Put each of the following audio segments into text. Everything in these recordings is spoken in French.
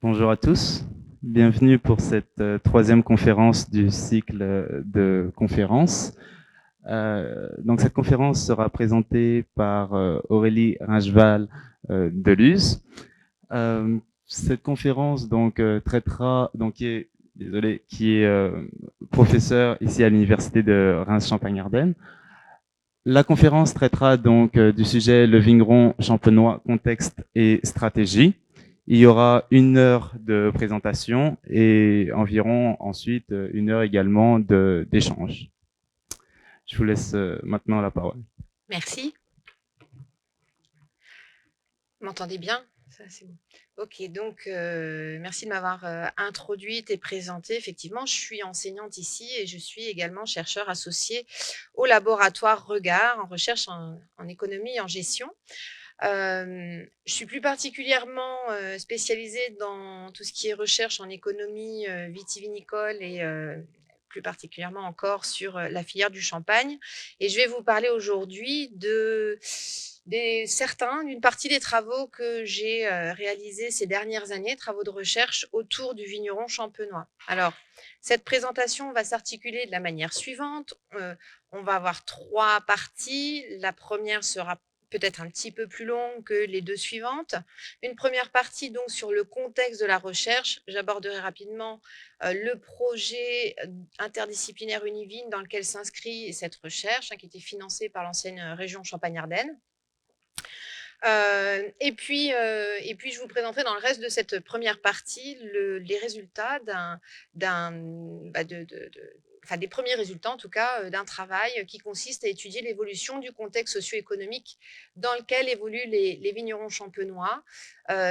Bonjour à tous, bienvenue pour cette troisième conférence du cycle de conférences. Donc cette conférence sera présentée par Aurélie Ringeval de Luz. Cette conférence donc traitera, donc qui est professeur ici à l'université de Reims-Champagne-Ardenne. La conférence traitera donc du sujet le vigneron champenois, contexte et stratégie. Il y aura 1 heure de présentation et environ ensuite 1 heure également d'échange. Je vous laisse maintenant la parole. Merci. Vous m'entendez bien? Ça, c'est bon. Ok, donc merci de m'avoir introduite et présentée. Effectivement, je suis enseignante ici et je suis également chercheur associé au laboratoire Regard en recherche en économie et en gestion. Je suis plus particulièrement spécialisée dans tout ce qui est recherche en économie vitivinicole et plus particulièrement encore sur la filière du champagne. Et je vais vous parler aujourd'hui d'une partie des travaux que j'ai réalisés ces dernières années, travaux de recherche autour du vigneron champenois. Alors, cette présentation va s'articuler de la manière suivante. On va avoir 3 parties. La première sera peut-être un petit peu plus longue que les 2 suivantes. Une première partie donc sur le contexte de la recherche. J'aborderai rapidement le projet interdisciplinaire Univine dans lequel s'inscrit cette recherche, qui était financée par l'ancienne région Champagne-Ardenne. Et puis, je vous présenterai dans le reste de cette première partie les résultats des premiers résultats, en tout cas, d'un travail qui consiste à étudier l'évolution du contexte socio-économique dans lequel évoluent les vignerons champenois,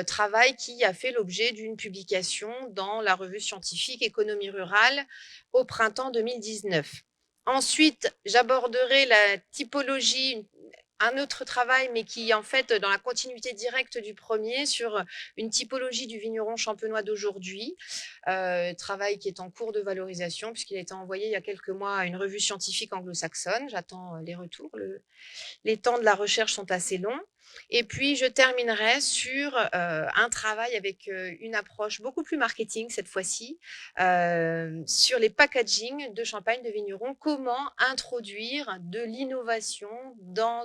travail qui a fait l'objet d'une publication dans la revue scientifique Économie rurale au printemps 2019. Ensuite, j'aborderai la typologie, un autre travail, mais qui en fait dans la continuité directe du premier, sur une typologie du vigneron champenois d'aujourd'hui, travail qui est en cours de valorisation puisqu'il a été envoyé il y a quelques mois à une revue scientifique anglo-saxonne. J'attends les retours. Les temps de la recherche sont assez longs. Et puis, je terminerai sur un travail avec une approche beaucoup plus marketing cette fois-ci, sur les packaging de champagne de vignerons. Comment introduire de l'innovation dans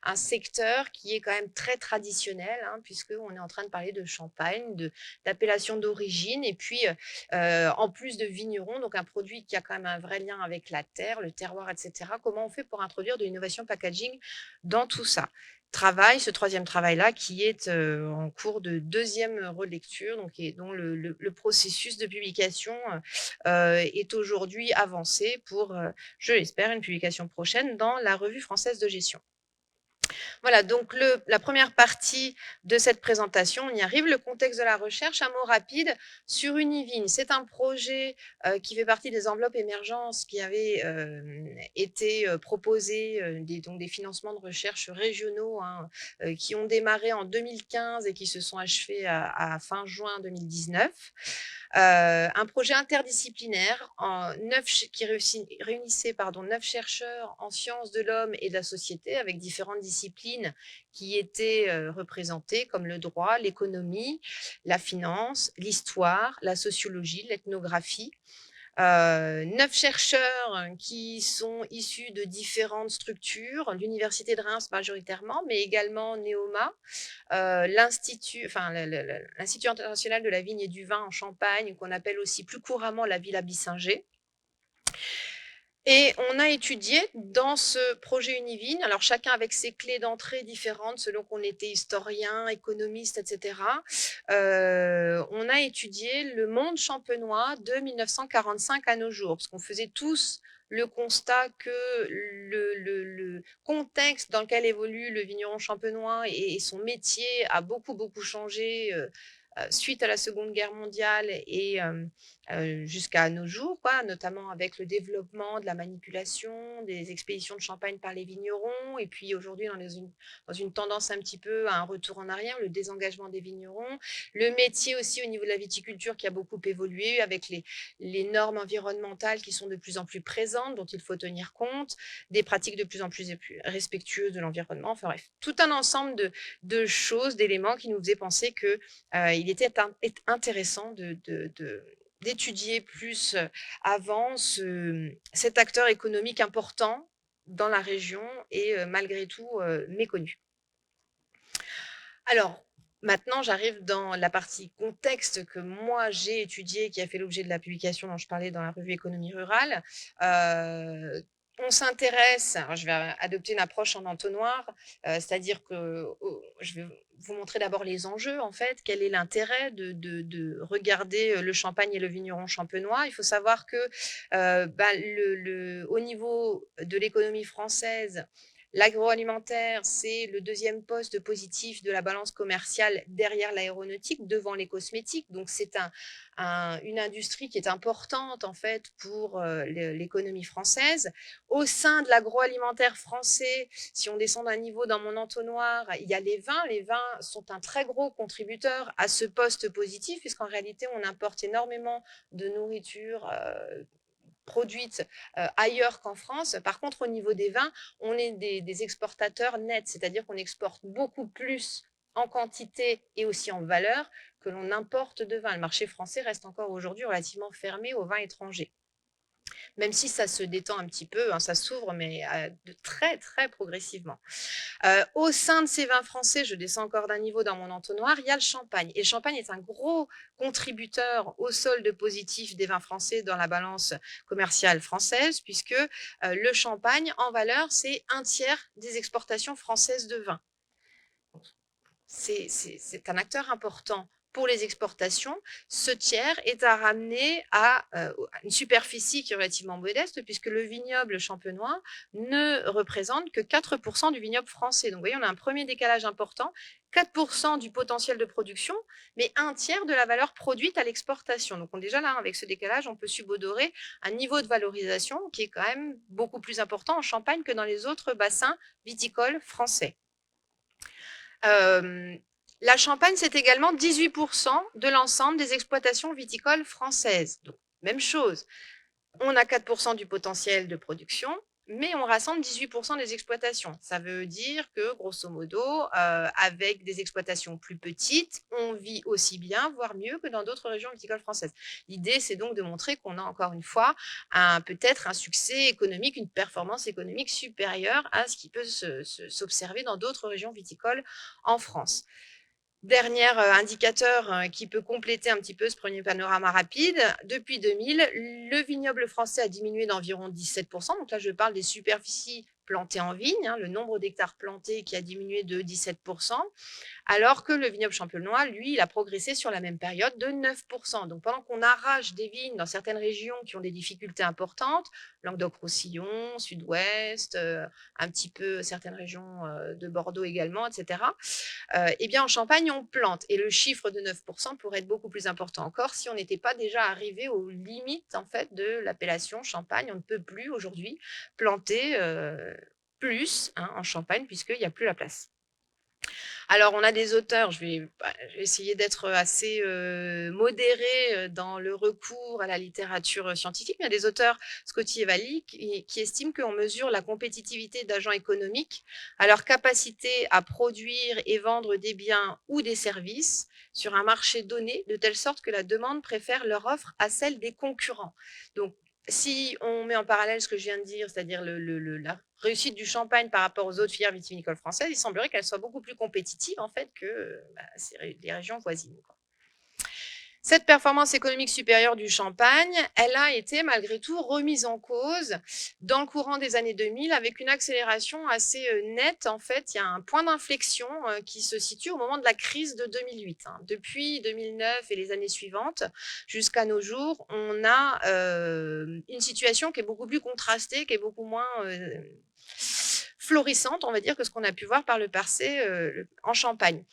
un secteur qui est quand même très traditionnel, puisqu'on est en train de parler de champagne, d'appellation d'origine, et puis en plus de vignerons, donc un produit qui a quand même un vrai lien avec la terre, le terroir, etc. Comment on fait pour introduire de l'innovation packaging dans tout ça? Ce troisième travail-là, qui est en cours de deuxième relecture, donc, et dont le processus de publication est aujourd'hui avancé pour, je l'espère, une publication prochaine dans la revue française de gestion. Voilà, donc la première partie de cette présentation, on y arrive. Le contexte de la recherche, un mot rapide sur Univine. C'est un projet qui fait partie des enveloppes émergence qui avaient été proposées, donc des financements de recherche régionaux, qui ont démarré en 2015 et qui se sont achevés à fin juin 2019. Un projet interdisciplinaire qui réunissait 9 chercheurs en sciences de l'homme et de la société, avec différentes disciplines qui étaient représentées, comme le droit, l'économie, la finance, l'histoire, la sociologie, l'ethnographie. 9 chercheurs qui sont issus de différentes structures, l'Université de Reims majoritairement, mais également Neoma, l'Institut international de la vigne et du vin en Champagne, qu'on appelle aussi plus couramment la Villa Bissinger. Et on a étudié dans ce projet Univine, alors chacun avec ses clés d'entrée différentes selon qu'on était historien, économiste, etc. On a étudié le monde champenois de 1945 à nos jours, parce qu'on faisait tous le constat que le contexte dans lequel évolue le vigneron champenois et son métier a beaucoup changé suite à la Seconde Guerre mondiale et jusqu'à nos jours, quoi, notamment avec le développement de la manipulation, des expéditions de champagne par les vignerons. Et puis aujourd'hui, on est dans une tendance un petit peu à un retour en arrière, le désengagement des vignerons. Le métier aussi au niveau de la viticulture qui a beaucoup évolué avec les normes environnementales qui sont de plus en plus présentes, dont il faut tenir compte, des pratiques de plus en plus respectueuses de l'environnement. Enfin bref, tout un ensemble de choses, d'éléments qui nous faisaient penser qu'il était intéressant d'étudier plus avant cet acteur économique important dans la région et malgré tout méconnu. Alors, maintenant, j'arrive dans la partie contexte que moi j'ai étudiée, qui a fait l'objet de la publication dont je parlais dans la revue Économie rurale. On s'intéresse, alors je vais adopter une approche en entonnoir, c'est-à-dire que je vais vous montrer d'abord les enjeux, en fait, quel est l'intérêt de regarder le champagne et le vigneron champenois. Il faut savoir que au niveau de l'économie française, l'agroalimentaire, c'est le deuxième poste positif de la balance commerciale derrière l'aéronautique, devant les cosmétiques. Donc, c'est une industrie qui est importante en fait pour l'économie française. Au sein de l'agroalimentaire français, si on descend d'un niveau dans mon entonnoir, il y a les vins. Les vins sont un très gros contributeur à ce poste positif, puisqu'en réalité, on importe énormément de nourriture produites ailleurs qu'en France. Par contre, au niveau des vins, on est des exportateurs nets, c'est-à-dire qu'on exporte beaucoup plus en quantité et aussi en valeur que l'on importe de vin. Le marché français reste encore aujourd'hui relativement fermé aux vins étrangers. Même si ça se détend un petit peu, hein, ça s'ouvre, mais de très, très progressivement. Au sein de ces vins français, je descends encore d'un niveau dans mon entonnoir, il y a le champagne. Et le champagne est un gros contributeur au solde positif des vins français dans la balance commerciale française, puisque le champagne, en valeur, c'est un tiers des exportations françaises de vin. C'est un acteur important pour les exportations. Ce tiers est à ramener à une superficie qui est relativement modeste, puisque le vignoble champenois ne représente que 4% du vignoble français. Donc, vous voyez, on a un premier décalage important, 4% du potentiel de production, mais un tiers de la valeur produite à l'exportation. Donc, déjà là, avec ce décalage, on peut subodorer un niveau de valorisation qui est quand même beaucoup plus important en Champagne que dans les autres bassins viticoles français. La Champagne, c'est également 18% de l'ensemble des exploitations viticoles françaises. Donc, même chose, on a 4% du potentiel de production, mais on rassemble 18% des exploitations. Ça veut dire que, grosso modo, avec des exploitations plus petites, on vit aussi bien, voire mieux que dans d'autres régions viticoles françaises. L'idée, c'est donc de montrer qu'on a encore une fois peut-être un succès économique, une performance économique supérieure à ce qui peut s'observer dans d'autres régions viticoles en France. Dernier indicateur qui peut compléter un petit peu ce premier panorama rapide, depuis 2000, le vignoble français a diminué d'environ 17%. Donc là, je parle des superficies plantées en vigne, hein, le nombre d'hectares plantés qui a diminué de 17%, alors que le vignoble champenois, lui, il a progressé sur la même période de 9%. Donc pendant qu'on arrache des vignes dans certaines régions qui ont des difficultés importantes, Languedoc-Roussillon, Sud-Ouest, un petit peu certaines régions de Bordeaux également, etc., eh bien en Champagne, on plante. Et le chiffre de 9% pourrait être beaucoup plus important encore si on n'était pas déjà arrivé aux limites en fait, de l'appellation Champagne. On ne peut plus aujourd'hui planter plus en Champagne puisqu'il n'y a plus la place. Alors, on a des auteurs, je vais essayer d'être assez modérée dans le recours à la littérature scientifique, mais il y a des auteurs, Scotty et Valli, qui estiment qu'on mesure la compétitivité d'agents économiques à leur capacité à produire et vendre des biens ou des services sur un marché donné, de telle sorte que la demande préfère leur offre à celle des concurrents. Donc, si on met en parallèle ce que je viens de dire, c'est-à-dire la réussite du champagne par rapport aux autres filières vitivinicoles françaises, il semblerait qu'elle soit beaucoup plus compétitive en fait que les régions voisines. Cette performance économique supérieure du champagne, elle a été malgré tout remise en cause dans le courant des années 2000 avec une accélération assez nette. En fait, il y a un point d'inflexion qui se situe au moment de la crise de 2008. Depuis 2009 et les années suivantes, jusqu'à nos jours, on a une situation qui est beaucoup plus contrastée, qui est beaucoup moins florissante, on va dire, que ce qu'on a pu voir par le passé en Champagne.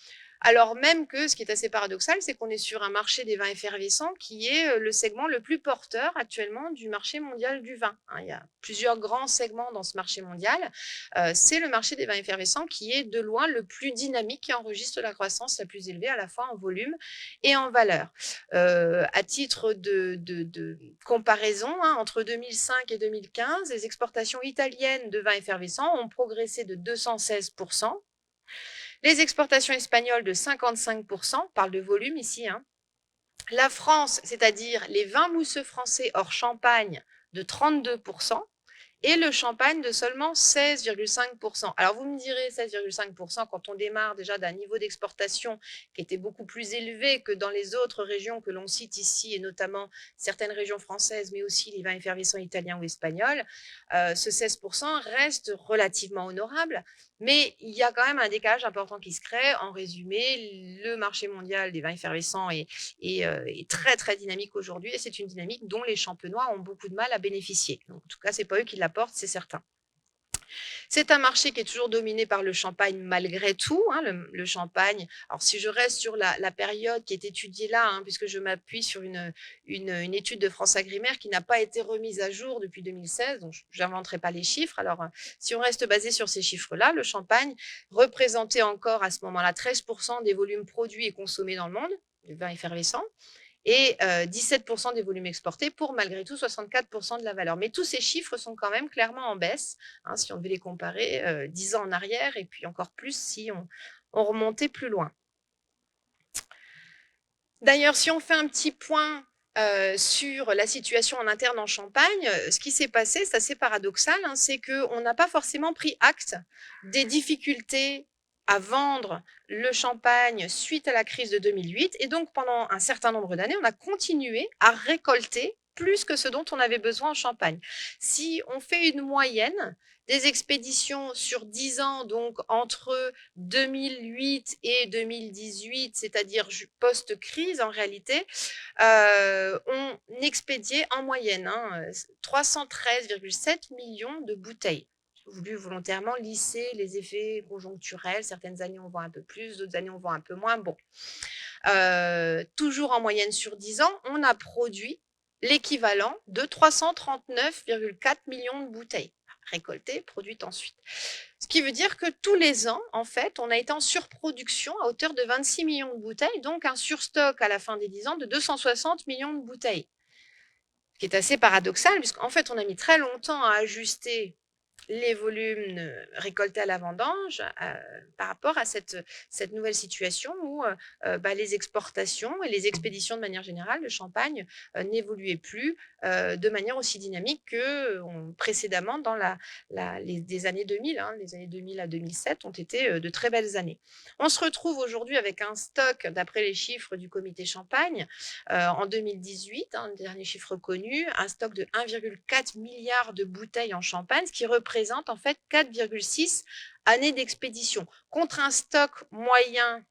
Alors même que, ce qui est assez paradoxal, c'est qu'on est sur un marché des vins effervescents qui est le segment le plus porteur actuellement du marché mondial du vin. Il y a plusieurs grands segments dans ce marché mondial. C'est le marché des vins effervescents qui est de loin le plus dynamique, qui enregistre la croissance la plus élevée à la fois en volume et en valeur. À titre de comparaison, entre 2005 et 2015, les exportations italiennes de vins effervescents ont progressé de 216%. Les exportations espagnoles de 55%, on parle de volume ici. La France, c'est-à-dire les vins mousseux français hors champagne, de 32%. Et le champagne de seulement 16,5%. Alors vous me direz 16,5% quand on démarre déjà d'un niveau d'exportation qui était beaucoup plus élevé que dans les autres régions que l'on cite ici, et notamment certaines régions françaises, mais aussi les vins effervescents italiens ou espagnols. Ce 16% reste relativement honorable, mais il y a quand même un décalage important qui se crée. En résumé, le marché mondial des vins effervescents est très, très dynamique aujourd'hui, et c'est une dynamique dont les champenois ont beaucoup de mal à bénéficier. Donc, en tout cas, ce n'est pas eux qui l'apportent, c'est certain. C'est un marché qui est toujours dominé par le champagne malgré tout. Le champagne, alors si je reste sur la période qui est étudiée là, puisque je m'appuie sur une étude de France Agrimaire qui n'a pas été remise à jour depuis 2016, donc je n'inventerai pas les chiffres. Alors, si on reste basé sur ces chiffres-là, le champagne représentait encore à ce moment-là 13% des volumes produits et consommés dans le monde, du vin effervescent, et 17% des volumes exportés pour malgré tout 64% de la valeur. Mais tous ces chiffres sont quand même clairement en baisse, si on devait les comparer 10 ans en arrière, et puis encore plus si on remontait plus loin. D'ailleurs, si on fait un petit point sur la situation en interne en Champagne, ce qui s'est passé, c'est assez paradoxal, c'est qu'on n'a pas forcément pris acte des difficultés à vendre le champagne suite à la crise de 2008. Et donc, pendant un certain nombre d'années, on a continué à récolter plus que ce dont on avait besoin en Champagne. Si on fait une moyenne des expéditions sur 10 ans, donc entre 2008 et 2018, c'est-à-dire post-crise en réalité, on expédiait en moyenne 313,7 millions de bouteilles. J'ai voulu volontairement lisser les effets conjoncturels. Certaines années, on vend un peu plus, d'autres années, on vend un peu moins. Bon. Toujours en moyenne sur 10 ans, on a produit l'équivalent de 339,4 millions de bouteilles récoltées, produites ensuite. Ce qui veut dire que tous les ans, en fait, on a été en surproduction à hauteur de 26 millions de bouteilles, donc un surstock à la fin des 10 ans de 260 millions de bouteilles. Ce qui est assez paradoxal, puisqu'en fait, on a mis très longtemps à ajuster les volumes récoltés à la vendange par rapport à cette nouvelle situation où les exportations et les expéditions de manière générale de champagne n'évoluaient plus de manière aussi dynamique que précédemment dans les années 2000. Les années 2000 à 2007 ont été de très belles années. On se retrouve aujourd'hui avec un stock, d'après les chiffres du comité Champagne, en 2018, le dernier chiffre connu, un stock de 1,4 milliard de bouteilles en champagne, ce qui représente en fait 4,6 années d'expédition, contre un stock moyen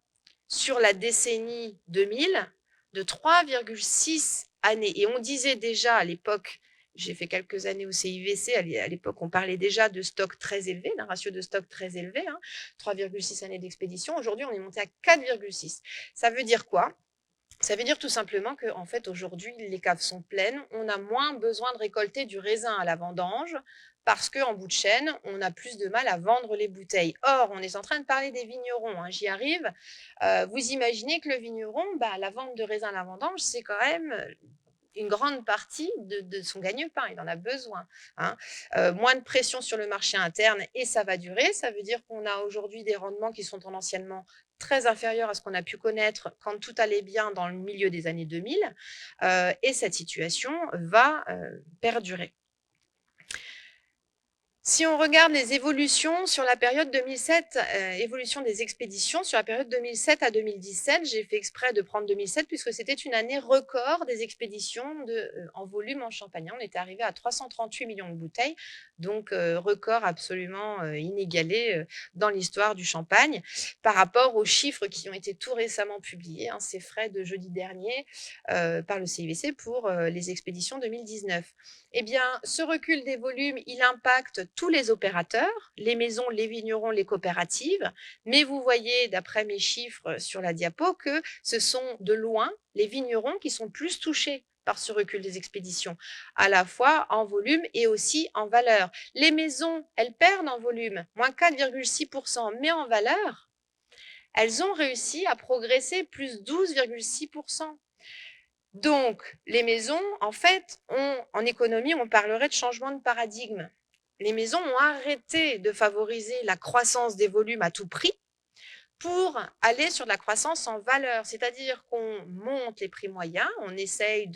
sur la décennie 2000 de 3,6 années. Et on disait déjà à l'époque, j'ai fait quelques années au CIVC, à l'époque on parlait déjà de stock très élevé, d'un ratio de stock très élevé, 3,6 années d'expédition. Aujourd'hui, on est monté à 4,6. Ça veut dire quoi ? Ça veut dire tout simplement qu'en fait, aujourd'hui, les caves sont pleines. On a moins besoin de récolter du raisin à la vendange parce qu'en bout de chaîne, on a plus de mal à vendre les bouteilles. Or, on est en train de parler des vignerons. J'y arrive. Vous imaginez que le vigneron, la vente de raisin à la vendange, c'est quand même une grande partie de son gagne-pain. Il en a besoin. Moins de pression sur le marché interne et ça va durer. Ça veut dire qu'on a aujourd'hui des rendements qui sont tendanciellement très inférieurs à ce qu'on a pu connaître quand tout allait bien dans le milieu des années 2000. Et cette situation va perdurer. Si on regarde les évolutions sur la période 2007, évolution des expéditions sur la période 2007 à 2017, j'ai fait exprès de prendre 2007 puisque c'était une année record des expéditions en volume en Champagne. On était arrivé à 338 millions de bouteilles, donc record absolument inégalé dans l'histoire du Champagne par rapport aux chiffres qui ont été tout récemment publiés, ces frais de jeudi dernier par le CIVC pour les expéditions 2019. Eh bien, ce recul des volumes, il impacte tous les opérateurs, les maisons, les vignerons, les coopératives, mais vous voyez, d'après mes chiffres sur la diapo, que ce sont de loin les vignerons qui sont plus touchés par ce recul des expéditions, à la fois en volume et aussi en valeur. Les maisons, elles perdent en volume, moins 4,6%, mais en valeur, elles ont réussi à progresser plus 12,6%. Donc, les maisons, en fait, en économie, on parlerait de changement de paradigme. Les maisons ont arrêté de favoriser la croissance des volumes à tout prix pour aller sur de la croissance en valeur, c'est-à-dire qu'on monte les prix moyens, on essaye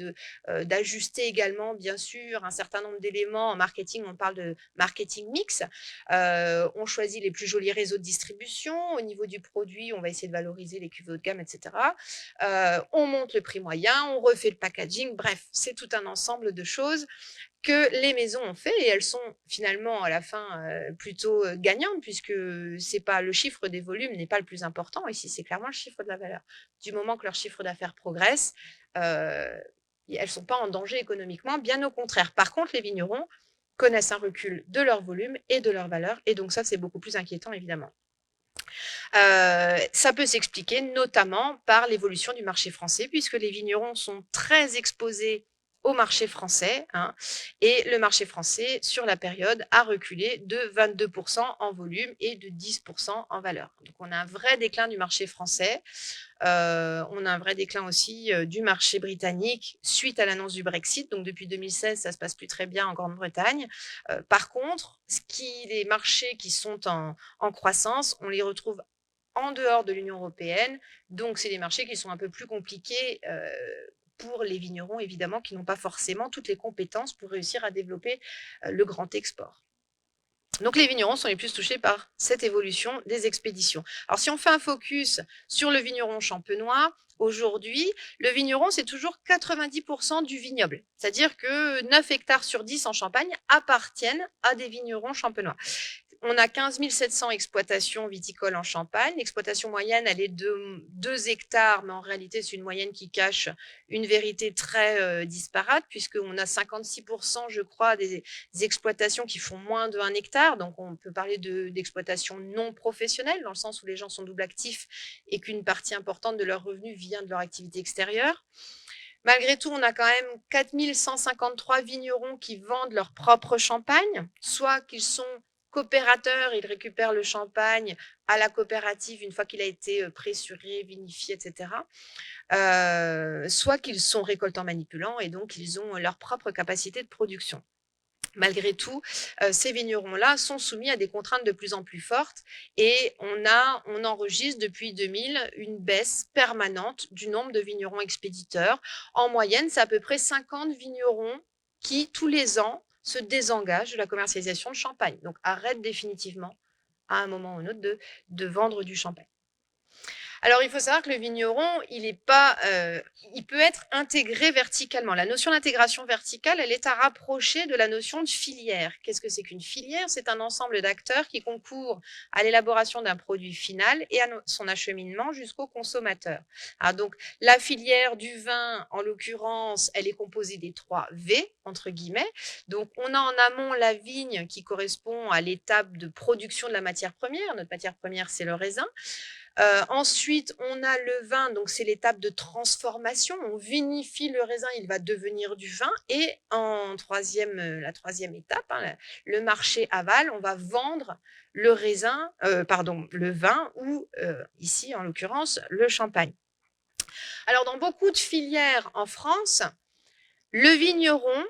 d'ajuster également, bien sûr, un certain nombre d'éléments. En marketing, on parle de marketing mix. On choisit les plus jolis réseaux de distribution. Au niveau du produit, on va essayer de valoriser les cuvées haut de gamme, etc. On monte le prix moyen, on refait le packaging. Bref, c'est tout un ensemble de choses que les maisons ont fait et elles sont finalement à la fin plutôt gagnantes puisque c'est pas le chiffre des volumes n'est pas le plus important ici, c'est clairement le chiffre de la valeur. Du moment que leur chiffre d'affaires progresse, elles sont pas en danger économiquement, bien au contraire. Par contre, les vignerons connaissent un recul de leur volume et de leur valeur et donc ça c'est beaucoup plus inquiétant évidemment. Ça peut s'expliquer notamment par l'évolution du marché français puisque les vignerons sont très exposés au marché français, hein, et le marché français, sur la période, a reculé de 22% en volume et de 10% en valeur. Donc, on a un vrai déclin du marché français. On a un vrai déclin aussi du marché britannique suite à l'annonce du Brexit. Donc, depuis 2016, ça se passe plus très bien en Grande-Bretagne. Par contre, les marchés qui sont en croissance, on les retrouve en dehors de l'Union européenne. Donc, c'est des marchés qui sont un peu plus compliqués pour les vignerons, évidemment, qui n'ont pas forcément toutes les compétences pour réussir à développer le grand export. Donc, les vignerons sont les plus touchés par cette évolution des expéditions. Alors, si on fait un focus sur le vigneron champenois, aujourd'hui, le vigneron, c'est toujours 90% du vignoble. C'est-à-dire que 9 hectares sur 10 en Champagne appartiennent à des vignerons champenois. On a 15 700 exploitations viticoles en Champagne. L'exploitation moyenne, elle est de 2 hectares, mais en réalité, c'est une moyenne qui cache une vérité très disparate, puisqu'on a 56%, je crois, des exploitations qui font moins de 1 hectare. Donc, on peut parler d'exploitation non professionnelle, dans le sens où les gens sont double actifs et qu'une partie importante de leurs revenus vient de leur activité extérieure. Malgré tout, on a quand même 4 153 vignerons qui vendent leur propre champagne, soit qu'ils sont coopérateurs, ils récupèrent le champagne à la coopérative une fois qu'il a été pressuré, vinifié, etc. Soit qu'ils sont récoltants manipulants et donc ils ont leur propre capacité de production. Malgré tout, ces vignerons-là sont soumis à des contraintes de plus en plus fortes et on enregistre depuis 2000 une baisse permanente du nombre de vignerons expéditeurs. En moyenne, c'est à peu près 50 vignerons qui, tous les ans, se désengagent de la commercialisation de champagne. Donc, arrêtent définitivement, à un moment ou un autre, de vendre du champagne. Alors, il faut savoir que le vigneron, il peut être intégré verticalement. La notion d'intégration verticale, elle est à rapprocher de la notion de filière. Qu'est-ce que c'est qu'une filière? C'est un ensemble d'acteurs qui concourent à l'élaboration d'un produit final et à son acheminement jusqu'au consommateur. Ah, donc, la filière du vin, en l'occurrence, elle est composée des 3 V, entre guillemets. Donc, on a en amont la vigne qui correspond à l'étape de production de la matière première. Notre matière première, c'est le raisin. Ensuite, on a le vin, donc c'est l'étape de transformation. On vinifie le raisin, il va devenir du vin. Et la troisième étape, hein, le marché aval, on va vendre le vin ou ici, en l'occurrence, le champagne. Alors, dans beaucoup de filières en France, le vigneron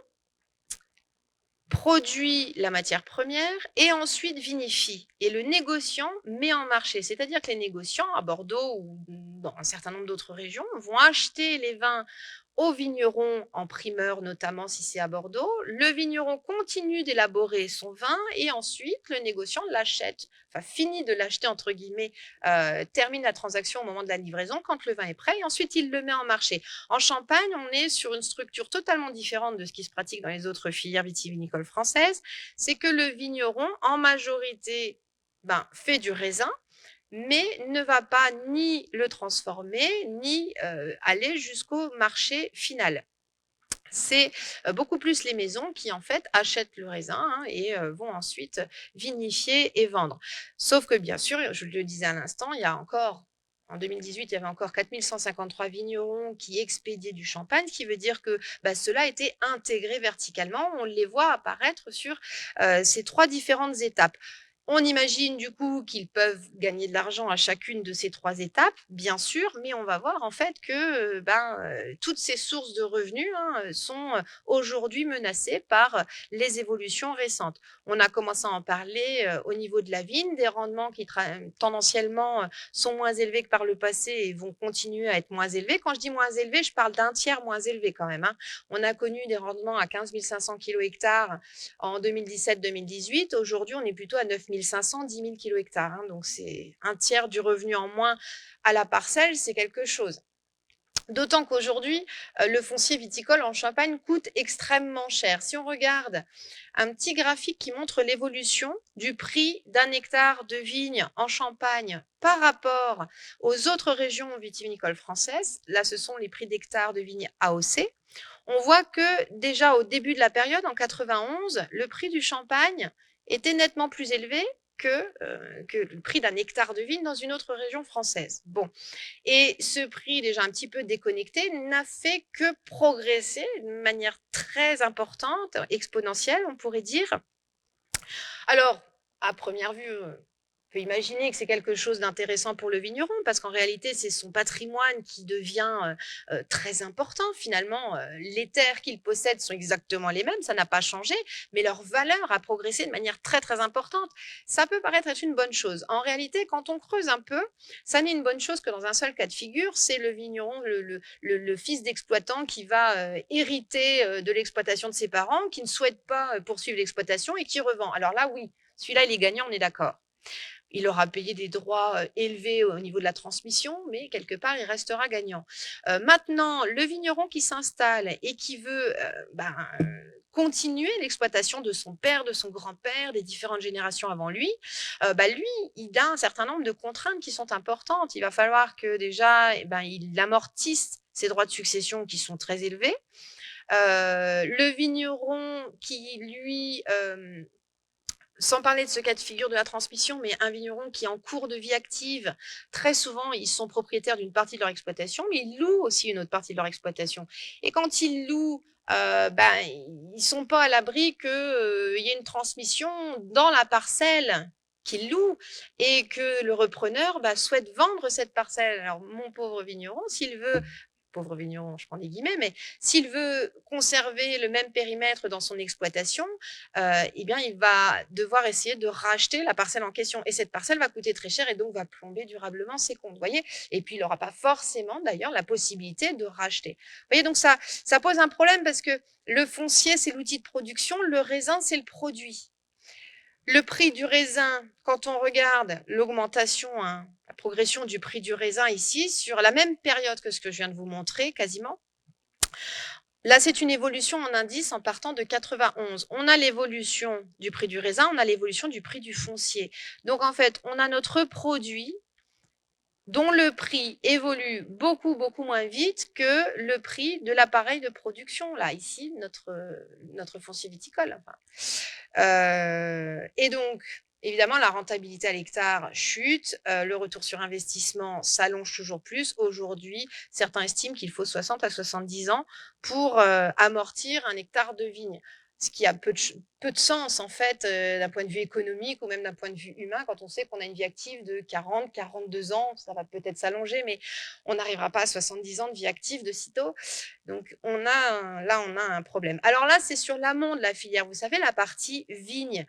produit la matière première et ensuite vinifie. Et le négociant met en marché. C'est-à-dire que les négociants à Bordeaux ou dans un certain nombre d'autres régions vont acheter les vins aux vignerons en primeur, notamment si c'est à Bordeaux. Le vigneron continue d'élaborer son vin et ensuite le négociant l'achète, enfin finit de l'acheter entre guillemets, termine la transaction au moment de la livraison quand le vin est prêt et ensuite il le met en marché. En Champagne, on est sur une structure totalement différente de ce qui se pratique dans les autres filières vitivinicoles françaises. C'est que le vigneron, en majorité, fait du raisin, mais ne va pas ni le transformer, ni aller jusqu'au marché final. c'est beaucoup plus les maisons qui, en fait, achètent le raisin, hein, et vont ensuite vinifier et vendre. Sauf que, bien sûr, je le disais à l'instant, il y a encore en 2018, il y avait encore 4 153 vignerons qui expédiaient du champagne, ce qui veut dire que, bah, ceux-là étaient intégrés verticalement. On les voit apparaître sur, ces 3 différentes étapes. On imagine du coup qu'ils peuvent gagner de l'argent à chacune de ces 3 étapes, bien sûr, mais on va voir en fait que, toutes ces sources de revenus, hein, sont, aujourd'hui menacées par les évolutions récentes. On a commencé à en parler, au niveau de la vigne, des rendements qui tendanciellement, sont moins élevés que par le passé et vont continuer à être moins élevés. Quand je dis moins élevés, je parle d'un tiers moins élevé quand même, hein. On a connu des rendements à 15 500 kg/hectare en 2017-2018. Aujourd'hui, on est plutôt à 9 500, 10 000 kg/hectare, hein. Donc, c'est un tiers du revenu en moins à la parcelle, c'est quelque chose. D'autant qu'aujourd'hui, le foncier viticole en Champagne coûte extrêmement cher. Si on regarde un petit graphique qui montre l'évolution du prix d'un hectare de vigne en Champagne par rapport aux autres régions vitivinicoles françaises, là, ce sont les prix d'hectare de vigne AOC. On voit que déjà au début de la période, en 91, le prix du champagne était nettement plus élevé que le prix d'un hectare de vigne dans une autre région française. Bon, et ce prix déjà un petit peu déconnecté n'a fait que progresser de manière très importante, exponentielle, on pourrait dire. Alors, à première vue, on peut imaginer que c'est quelque chose d'intéressant pour le vigneron, parce qu'en réalité, c'est son patrimoine qui devient très important. Finalement, les terres qu'il possède sont exactement les mêmes, ça n'a pas changé, mais leur valeur a progressé de manière très, très importante. Ça peut paraître être une bonne chose. En réalité, quand on creuse un peu, ça n'est une bonne chose que dans un seul cas de figure, c'est le vigneron, le fils d'exploitant qui va hériter de l'exploitation de ses parents, qui ne souhaite pas poursuivre l'exploitation et qui revend. Alors là, oui, celui-là, il est gagnant, on est d'accord. Il aura payé des droits élevés au niveau de la transmission, mais quelque part, il restera gagnant. Maintenant, le vigneron qui s'installe et qui veut continuer l'exploitation de son père, de son grand-père, des différentes générations avant lui, lui, il a un certain nombre de contraintes qui sont importantes. Il va falloir que déjà, il amortisse ses droits de succession qui sont très élevés. Le vigneron qui, lui, sans parler de ce cas de figure de la transmission, mais un vigneron qui est en cours de vie active, très souvent, ils sont propriétaires d'une partie de leur exploitation, mais ils louent aussi une autre partie de leur exploitation. Et quand ils louent, ils ne sont pas à l'abri qu'il y ait une transmission dans la parcelle qu'ils louent et que le repreneur souhaite vendre cette parcelle. Alors, mon pauvre vigneron, s'il veut pauvre vigneron, je prends des guillemets, mais s'il veut conserver le même périmètre dans son exploitation, il va devoir essayer de racheter la parcelle en question. Et cette parcelle va coûter très cher et donc va plomber durablement ses comptes, voyez. Et puis, il n'aura pas forcément, d'ailleurs, la possibilité de racheter. Vous voyez, donc ça pose un problème parce que le foncier, c'est l'outil de production, le raisin, c'est le produit. Le prix du raisin, quand on regarde l'augmentation, hein, la progression du prix du raisin ici, sur la même période que ce que je viens de vous montrer, quasiment, là, c'est une évolution en indice en partant de 91. On a l'évolution du prix du raisin, on a l'évolution du prix du foncier. Donc, en fait, on a notre produit dont le prix évolue beaucoup, beaucoup moins vite que le prix de l'appareil de production, là, ici, notre foncier viticole. Et donc, évidemment, la rentabilité à l'hectare chute, le retour sur investissement s'allonge toujours plus. Aujourd'hui, certains estiment qu'il faut 60 à 70 ans pour amortir un hectare de vigne, ce qui a peu de sens, en fait, d'un point de vue économique ou même d'un point de vue humain, quand on sait qu'on a une vie active de 40, 42 ans, ça va peut-être s'allonger, mais on n'arrivera pas à 70 ans de vie active de sitôt. Donc, on a un problème. Alors là, c'est sur l'amont de la filière. Vous savez, la partie vigne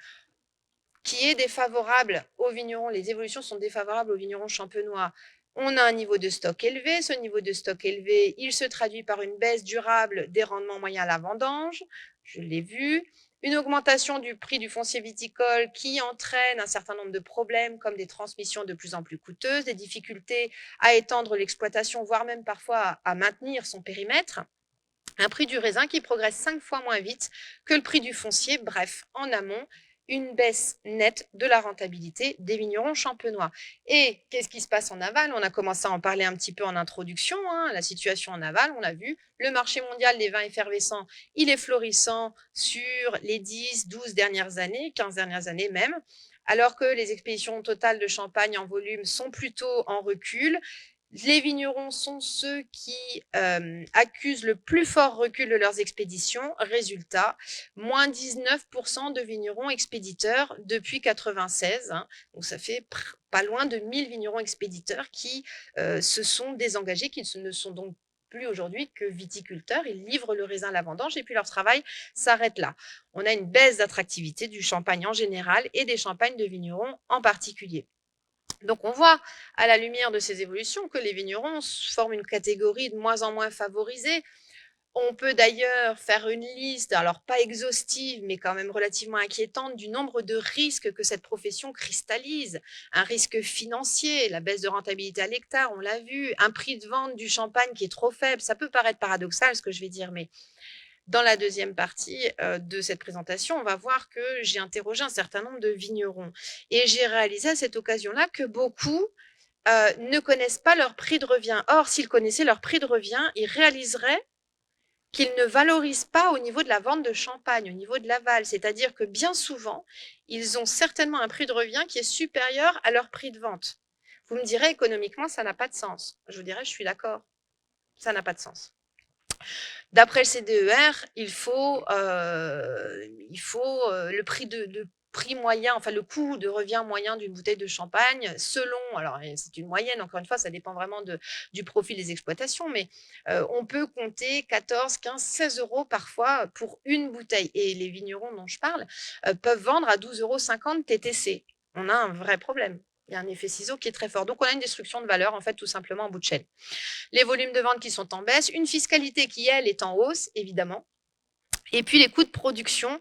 qui est défavorable aux vignerons. Les évolutions sont défavorables aux vignerons champenois. On a un niveau de stock élevé. Ce niveau de stock élevé, il se traduit par une baisse durable des rendements moyens à la vendange. Je l'ai vu. Une augmentation du prix du foncier viticole qui entraîne un certain nombre de problèmes comme des transmissions de plus en plus coûteuses, des difficultés à étendre l'exploitation, voire même parfois à maintenir son périmètre. Un prix du raisin qui progresse 5 fois moins vite que le prix du foncier. Bref, en amont, une baisse nette de la rentabilité des vignerons champenois. Et qu'est-ce qui se passe en aval? On a commencé à en parler un petit peu en introduction, hein, la situation en aval, on a vu, le marché mondial des vins effervescents, il est florissant sur les 10, 12 dernières années, 15 dernières années même, alors que les expéditions totales de champagne en volume sont plutôt en recul. Les vignerons sont ceux qui accusent le plus fort recul de leurs expéditions. Résultat, moins 19% de vignerons expéditeurs depuis 96. Hein. Donc ça fait pas loin de 1000 vignerons expéditeurs qui se sont désengagés, qui ne sont donc plus aujourd'hui que viticulteurs. Ils livrent le raisin à la vendange et puis leur travail s'arrête là. On a une baisse d'attractivité du champagne en général et des champagnes de vignerons en particulier. Donc on voit à la lumière de ces évolutions que les vignerons forment une catégorie de moins en moins favorisée. On peut d'ailleurs faire une liste, alors pas exhaustive, mais quand même relativement inquiétante, du nombre de risques que cette profession cristallise. Un risque financier, la baisse de rentabilité à l'hectare, on l'a vu, un prix de vente du champagne qui est trop faible. Ça peut paraître paradoxal ce que je vais dire, mais dans la deuxième partie de cette présentation, on va voir que j'ai interrogé un certain nombre de vignerons et j'ai réalisé à cette occasion-là que beaucoup ne connaissent pas leur prix de revient. Or, s'ils connaissaient leur prix de revient, ils réaliseraient qu'ils ne valorisent pas au niveau de la vente de champagne, au niveau de l'aval. C'est-à-dire que bien souvent, ils ont certainement un prix de revient qui est supérieur à leur prix de vente. Vous me direz, économiquement, ça n'a pas de sens. Je vous dirais, je suis d'accord, ça n'a pas de sens. D'après le CDER, il faut le prix moyen, enfin le coût de revient moyen d'une bouteille de champagne, selon, alors c'est une moyenne, encore une fois, ça dépend vraiment du profil des exploitations, mais on peut compter 14, 15, 16 euros parfois pour une bouteille. Et les vignerons dont je parle peuvent vendre à 12,50 € TTC. On a un vrai problème. Il y a un effet ciseau qui est très fort. Donc, on a une destruction de valeur, en fait, tout simplement en bout de chaîne. Les volumes de vente qui sont en baisse, une fiscalité qui, elle, est en hausse, évidemment. Et puis les coûts de production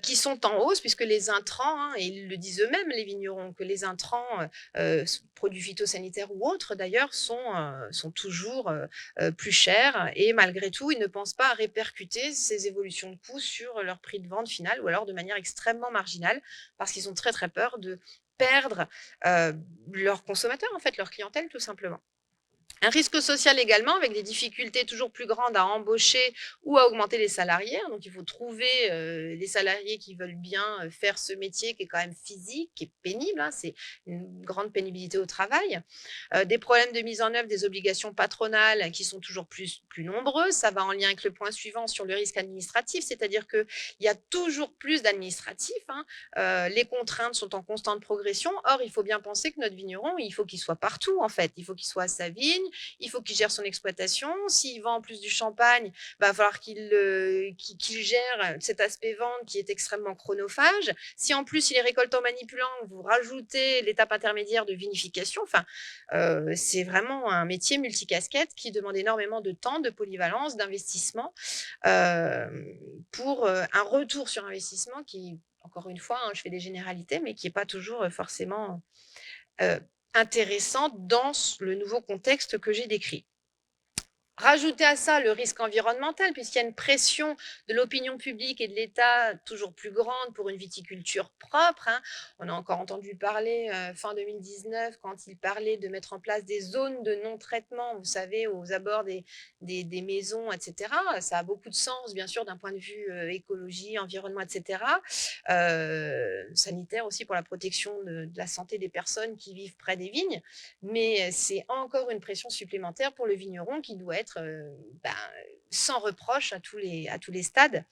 qui sont en hausse, puisque les intrants, hein, et ils le disent eux-mêmes, les vignerons, que les intrants, produits phytosanitaires ou autres d'ailleurs, sont toujours plus chers. Et malgré tout, ils ne pensent pas à répercuter ces évolutions de coûts sur leur prix de vente final, ou alors de manière extrêmement marginale, parce qu'ils ont très très peur de perdre leurs consommateurs, en fait, leur clientèle, tout simplement. Un risque social également, avec des difficultés toujours plus grandes à embaucher ou à augmenter les salariés. Donc, il faut trouver des salariés qui veulent bien faire ce métier qui est quand même physique, qui est pénible. Hein, c'est une grande pénibilité au travail. Des problèmes de mise en œuvre des obligations patronales qui sont toujours plus nombreuses. Ça va en lien avec le point suivant sur le risque administratif, c'est-à-dire qu'il y a toujours plus d'administratifs. Hein. Les contraintes sont en constante progression. Or, il faut bien penser que notre vigneron, il faut qu'il soit partout, en fait. Il faut qu'il soit à sa vigne, il faut qu'il gère son exploitation. S'il vend en plus du champagne, il va falloir qu'il gère cet aspect vente qui est extrêmement chronophage. Si en plus il est récoltant manipulant, vous rajoutez l'étape intermédiaire de vinification. Enfin, c'est vraiment un métier multicasquette qui demande énormément de temps, de polyvalence, d'investissement pour un retour sur investissement qui, encore une fois, hein, je fais des généralités, mais qui n'est pas toujours forcément intéressant dans le nouveau contexte que j'ai décrit. Rajouter à ça le risque environnemental, puisqu'il y a une pression de l'opinion publique et de l'État toujours plus grande pour une viticulture propre. Hein. On a encore entendu parler fin 2019 quand il parlait de mettre en place des zones de non-traitement, vous savez, aux abords des maisons, etc. Ça a beaucoup de sens, bien sûr, d'un point de vue écologie, environnement, etc. Sanitaire aussi pour la protection de la santé des personnes qui vivent près des vignes. Mais c'est encore une pression supplémentaire pour le vigneron qui doit être sans reproche à tous les stades.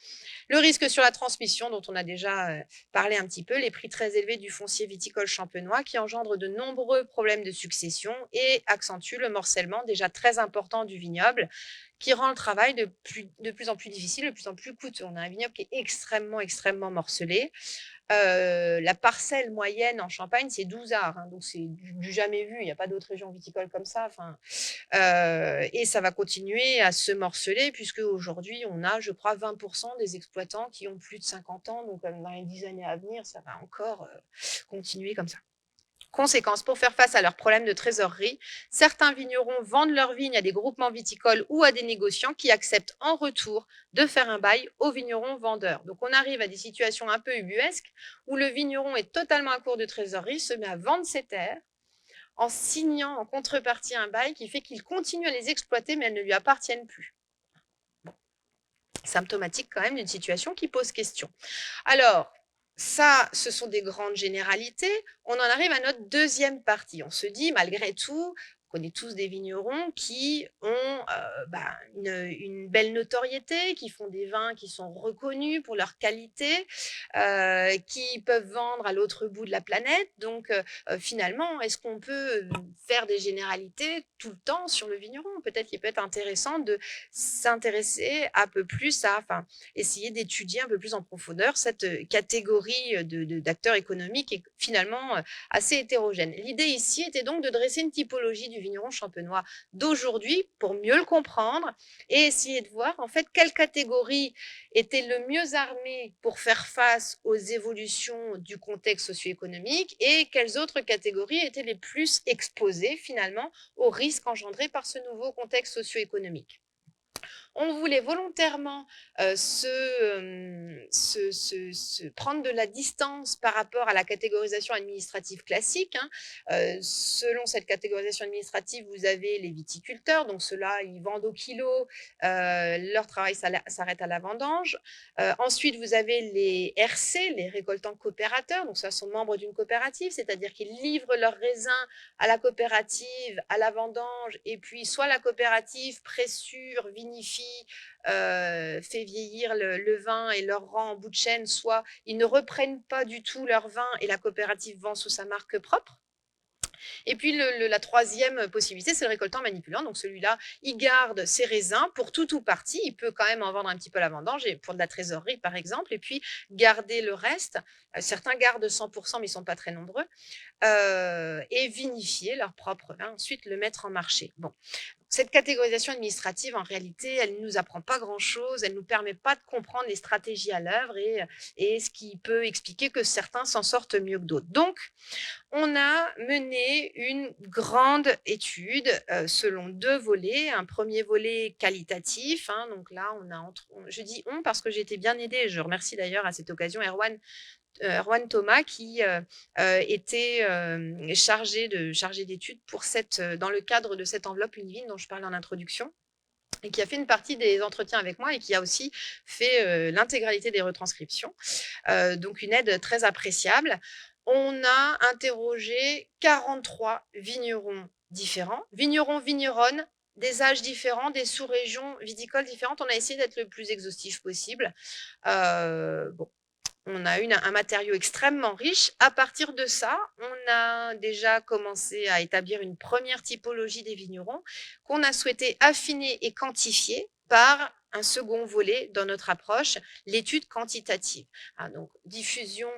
Le risque sur la transmission, dont on a déjà parlé un petit peu, les prix très élevés du foncier viticole champenois qui engendrent de nombreux problèmes de succession et accentuent le morcellement déjà très important du vignoble, qui rend le travail de plus en plus difficile, de plus en plus coûteux. On a un vignoble qui est extrêmement morcelé. La parcelle moyenne en Champagne, c'est 12 arts, hein, donc c'est du jamais vu. Il n'y a pas d'autre région viticole comme ça. Enfin, et ça va continuer à se morceler, puisque aujourd'hui, on a, je crois, 20% des exploitants qui ont plus de 50 ans. Donc, dans les 10 années à venir, ça va encore continuer comme ça. Conséquence, pour faire face à leurs problèmes de trésorerie, certains vignerons vendent leurs vignes à des groupements viticoles ou à des négociants qui acceptent en retour de faire un bail aux vignerons vendeurs. Donc on arrive à des situations un peu ubuesques où le vigneron est totalement à court de trésorerie, se met à vendre ses terres en signant en contrepartie un bail qui fait qu'il continue à les exploiter mais elles ne lui appartiennent plus. Bon. Symptomatique quand même d'une situation qui pose question. Alors, ça, ce sont des grandes généralités. On en arrive à notre deuxième partie. On se dit, malgré tout, on connaît tous des vignerons qui ont une belle notoriété, qui font des vins qui sont reconnus pour leur qualité, qui peuvent vendre à l'autre bout de la planète. Donc, finalement, est-ce qu'on peut faire des généralités tout le temps sur le vigneron? Peut-être qu'il peut être intéressant de s'intéresser un peu plus à, essayer d'étudier un peu plus en profondeur cette catégorie d'acteurs économiques est finalement assez hétérogène. L'idée ici était donc de dresser une typologie du vigneron champenois d'aujourd'hui pour mieux le comprendre et essayer de voir en fait quelle catégorie était le mieux armée pour faire face aux évolutions du contexte socio-économique et quelles autres catégories étaient les plus exposées finalement aux risques engendrés par ce nouveau contexte socio-économique. On voulait volontairement prendre de la distance par rapport à la catégorisation administrative classique. Selon cette catégorisation administrative, vous avez les viticulteurs, donc ceux-là, ils vendent au kilo, leur travail s'arrête à la vendange. Ensuite, vous avez les RC, les récoltants coopérateurs, donc ça sont membres d'une coopérative, c'est-à-dire qu'ils livrent leurs raisins à la coopérative, à la vendange, et puis soit la coopérative pressure, vinifie, fait vieillir le vin et leur rend en bout de chaîne, soit ils ne reprennent pas du tout leur vin et la coopérative vend sous sa marque propre. Et puis la troisième possibilité, c'est le récoltant manipulant. Donc celui-là, il garde ses raisins pour tout ou partie. Il peut quand même en vendre un petit peu à la vendange et pour de la trésorerie, par exemple, et puis garder le reste. Certains gardent 100%, mais ils ne sont pas très nombreux. Et vinifier leur propre vin, ensuite le mettre en marché. Bon. Cette catégorisation administrative, en réalité, elle ne nous apprend pas grand-chose, elle ne nous permet pas de comprendre les stratégies à l'œuvre et ce qui peut expliquer que certains s'en sortent mieux que d'autres. Donc, on a mené une grande étude selon deux volets. Un premier volet qualitatif, donc là, je dis on parce que j'ai été bien aidée, je remercie d'ailleurs à cette occasion Erwan Thomas qui était chargé d'études dans le cadre de cette enveloppe Une Vigne dont je parlais en introduction et qui a fait une partie des entretiens avec moi et qui a aussi fait l'intégralité des retranscriptions. Donc une aide très appréciable. On a interrogé 43 vignerons différents, vigneronnes, des âges différents, des sous-régions viticoles différentes. On a essayé d'être le plus exhaustif possible. On a eu un matériau extrêmement riche. À partir de ça, on a déjà commencé à établir une première typologie des vignerons qu'on a souhaité affiner et quantifier par un second volet dans notre approche, l'étude quantitative. Donc, diffusion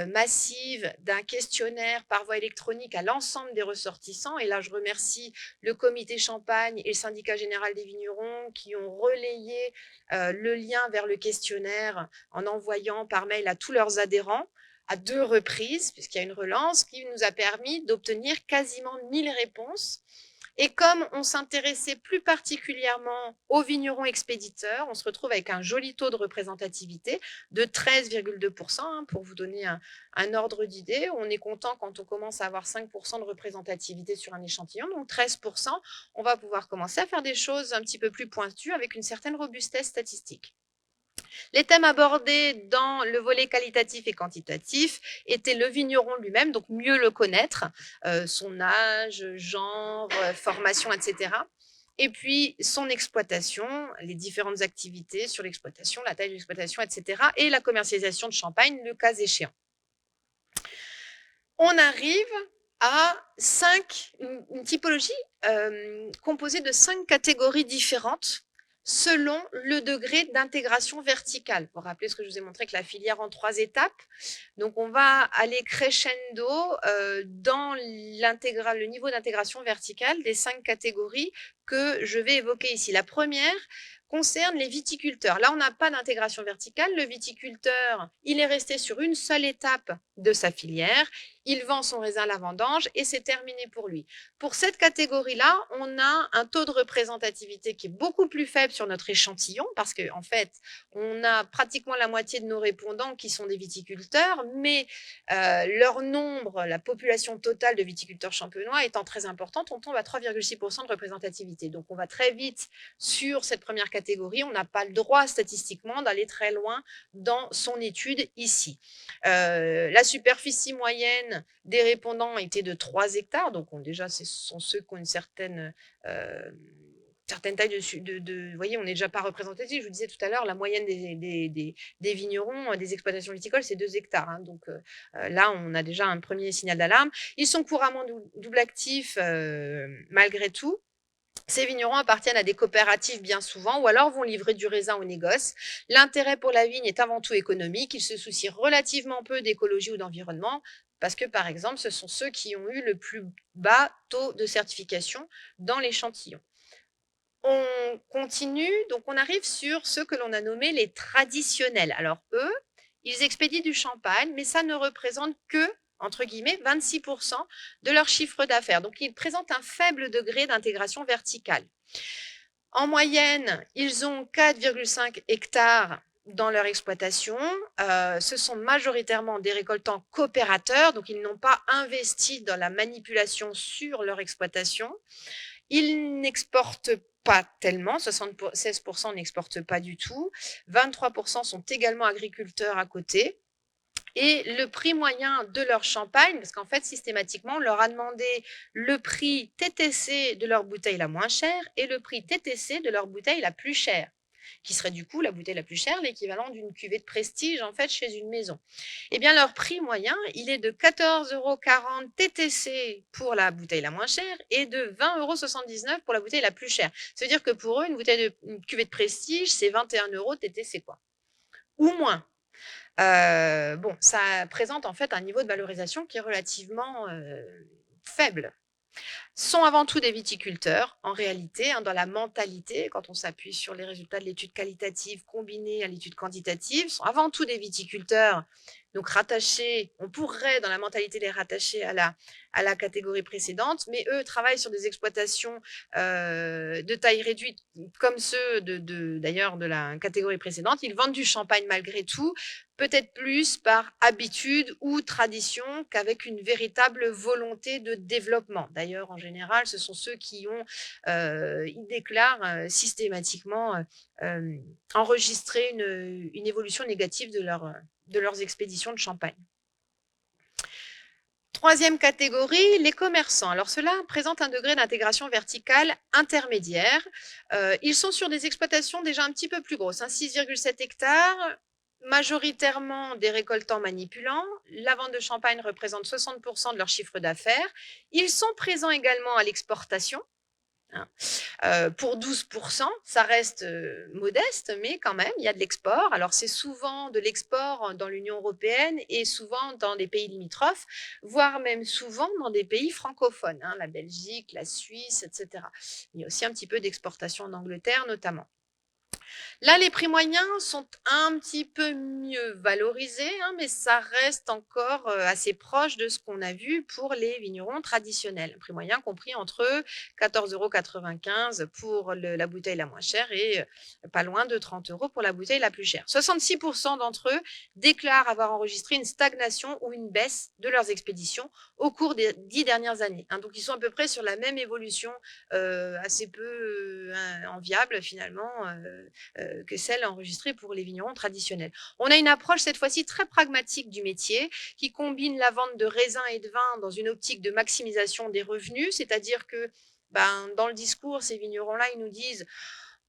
massive d'un questionnaire par voie électronique à l'ensemble des ressortissants. Et là, je remercie le comité Champagne et le syndicat général des vignerons qui ont relayé le lien vers le questionnaire en envoyant par mail à tous leurs adhérents à 2 reprises, puisqu'il y a une relance qui nous a permis d'obtenir quasiment 1000 réponses. Et comme on s'intéressait plus particulièrement aux vignerons expéditeurs, on se retrouve avec un joli taux de représentativité de 13,2%. Pour vous donner un ordre d'idée, on est content quand on commence à avoir 5% de représentativité sur un échantillon. Donc 13%, on va pouvoir commencer à faire des choses un petit peu plus pointues avec une certaine robustesse statistique. Les thèmes abordés dans le volet qualitatif et quantitatif étaient le vigneron lui-même, donc mieux le connaître, son âge, genre, formation, etc. Et puis son exploitation, les différentes activités sur l'exploitation, la taille de l'exploitation, etc. Et la commercialisation de champagne, le cas échéant. On arrive à une typologie composée de 5 catégories différentes selon le degré d'intégration verticale. Vous vous rappelez ce que je vous ai montré, que la filière en 3 étapes. Donc, on va aller crescendo dans le niveau d'intégration verticale des 5 catégories que je vais évoquer ici. La première concerne les viticulteurs. Là, on n'a pas d'intégration verticale. Le viticulteur, il est resté sur une seule étape de sa filière. il vend son raisin à la vendange et c'est terminé pour lui. Pour cette catégorie-là, on a un taux de représentativité qui est beaucoup plus faible sur notre échantillon parce qu'en fait, on a pratiquement la moitié de nos répondants qui sont des viticulteurs, mais leur nombre, la population totale de viticulteurs champenois étant très importante, on tombe à 3,6% de représentativité. Donc, on va très vite sur cette première catégorie. On n'a pas le droit statistiquement d'aller très loin dans son étude ici. La superficie moyenne des répondants était de 3 hectares. Donc, déjà, ce sont ceux qui ont une certaine taille vous voyez, on n'est déjà pas représentatif. Je vous disais tout à l'heure, la moyenne des vignerons, des exploitations viticoles, c'est 2 hectares. Hein. Donc là, on a déjà un premier signal d'alarme. Ils sont couramment double actifs malgré tout. Ces vignerons appartiennent à des coopératives bien souvent ou alors vont livrer du raisin au négoce. L'intérêt pour la vigne est avant tout économique. Ils se soucient relativement peu d'écologie ou d'environnement parce que, par exemple, ce sont ceux qui ont eu le plus bas taux de certification dans l'échantillon. On continue, donc on arrive sur ceux que l'on a nommés les traditionnels. Alors eux, ils expédient du champagne, mais ça ne représente que, entre guillemets, 26% de leur chiffre d'affaires. Donc ils présentent un faible degré d'intégration verticale. En moyenne, ils ont 4,5 hectares dans leur exploitation. Ce sont majoritairement des récoltants coopérateurs, donc ils n'ont pas investi dans la manipulation sur leur exploitation. Ils n'exportent pas tellement, 76% n'exportent pas du tout, 23% sont également agriculteurs à côté. Et le prix moyen de leur champagne, parce qu'en fait, systématiquement, on leur a demandé le prix TTC de leur bouteille la moins chère et le prix TTC de leur bouteille la plus chère, qui serait du coup la bouteille la plus chère, l'équivalent d'une cuvée de prestige en fait chez une maison. Eh bien, leur prix moyen, il est de 14,40 € TTC pour la bouteille la moins chère et de 20,79 € pour la bouteille la plus chère. Ça veut dire que pour eux, une cuvée de prestige, c'est 21 € TTC, quoi. Ou moins. Bon, ça présente en fait un niveau de valorisation qui est relativement faible. Sont avant tout des viticulteurs, en réalité, hein, dans la mentalité, quand on s'appuie sur les résultats de l'étude qualitative combinée à l'étude quantitative, sont avant tout des viticulteurs, donc rattachés, on pourrait dans la mentalité les rattacher à la catégorie précédente, mais eux travaillent sur des exploitations de taille réduite, comme ceux d'ailleurs de la catégorie précédente. Ils vendent du champagne malgré tout, peut-être plus par habitude ou tradition qu'avec une véritable volonté de développement. D'ailleurs, en général, ce sont ceux qui ont, ils déclarent systématiquement enregistrer une évolution négative de leurs expéditions de champagne. Troisième catégorie, les commerçants. Alors, ceux-là présentent un degré d'intégration verticale intermédiaire. Ils sont sur des exploitations déjà un petit peu plus grosses, hein, 6,7 hectares, majoritairement des récoltants manipulants. La vente de champagne représente 60% de leur chiffre d'affaires. Ils sont présents également à l'exportation. Pour 12%, ça reste modeste, mais quand même, il y a de l'export. Alors, c'est souvent de l'export dans l'Union européenne et souvent dans des pays limitrophes, voire même souvent dans des pays francophones, hein, la Belgique, la Suisse, etc. Il y a aussi un petit peu d'exportation en Angleterre, notamment. Là, les prix moyens sont un petit peu mieux valorisés, hein, mais ça reste encore assez proche de ce qu'on a vu pour les vignerons traditionnels. Prix moyen compris entre 14,95 € pour la bouteille la moins chère et pas loin de 30 € pour la bouteille la plus chère. 66% d'entre eux déclarent avoir enregistré une stagnation ou une baisse de leurs expéditions au cours des 10 dernières années. Hein. Donc, ils sont à peu près sur la même évolution assez peu enviable finalement que celle enregistrée pour les vignerons traditionnels. On a une approche cette fois-ci très pragmatique du métier qui combine la vente de raisins et de vins dans une optique de maximisation des revenus, c'est-à-dire que dans le discours, ces vignerons-là, ils nous disent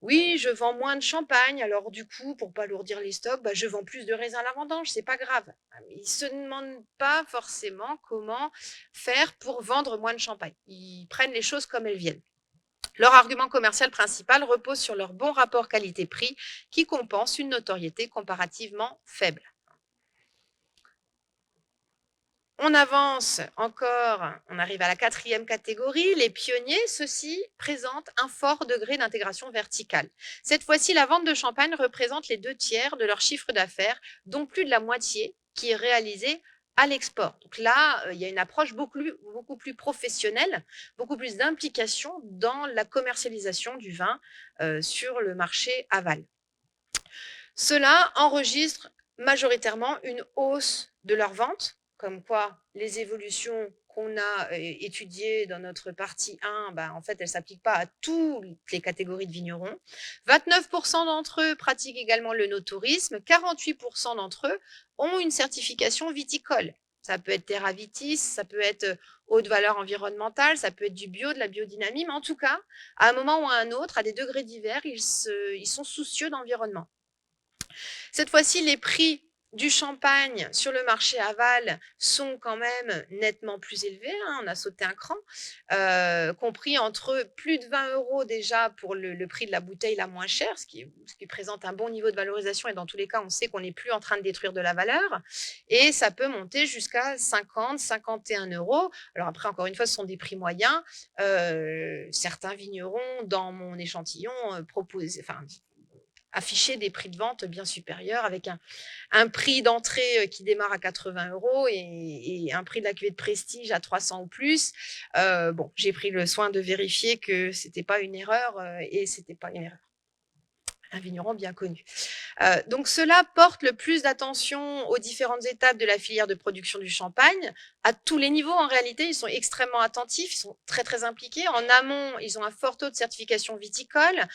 oui, je vends moins de champagne, alors du coup, pour pas alourdir les stocks, je vends plus de raisins à la vendange, c'est pas grave. Ils ne se demandent pas forcément comment faire pour vendre moins de champagne. Ils prennent les choses comme elles viennent. Leur argument commercial principal repose sur leur bon rapport qualité-prix qui compense une notoriété comparativement faible. On avance encore, on arrive à la quatrième catégorie, les pionniers. Ceux-ci présentent un fort degré d'intégration verticale. Cette fois-ci, la vente de champagne représente les 2 tiers de leur chiffre d'affaires, dont plus de la moitié qui est réalisée à l'export. Donc là, il y a une approche beaucoup plus professionnelle, beaucoup plus d'implication dans la commercialisation du vin sur le marché aval. Ceux-là enregistrent majoritairement une hausse de leurs ventes, comme quoi les évolutions qu'on a étudiées dans notre partie 1, en fait, elles ne s'appliquent pas à toutes les catégories de vignerons. 29% d'entre eux pratiquent également le no-tourisme, 48% d'entre eux ont une certification viticole. Ça peut être Terra Vitis, ça peut être haute valeur environnementale, ça peut être du bio, de la biodynamie, mais en tout cas, à un moment ou à un autre, à des degrés divers, ils sont soucieux d'environnement. Cette fois-ci, les prix du champagne sur le marché aval sont quand même nettement plus élevés, hein, on a sauté un cran, compris entre plus de 20 € déjà pour le prix de la bouteille la moins chère, ce qui présente un bon niveau de valorisation, et dans tous les cas, on sait qu'on n'est plus en train de détruire de la valeur, et ça peut monter jusqu'à 50, 51 €. Alors après, encore une fois, ce sont des prix moyens. Certains vignerons, dans mon échantillon, afficher des prix de vente bien supérieurs, avec un prix d'entrée qui démarre à 80 € et un prix de la cuvée de prestige à 300 ou plus. Bon, j'ai pris le soin de vérifier que c'était pas une erreur et c'était pas une erreur. Un vigneron bien connu. Donc cela porte le plus d'attention aux différentes étapes de la filière de production du champagne, à tous les niveaux. En réalité, ils sont extrêmement attentifs, ils sont très très impliqués. En amont, ils ont un fort taux de certification viticole.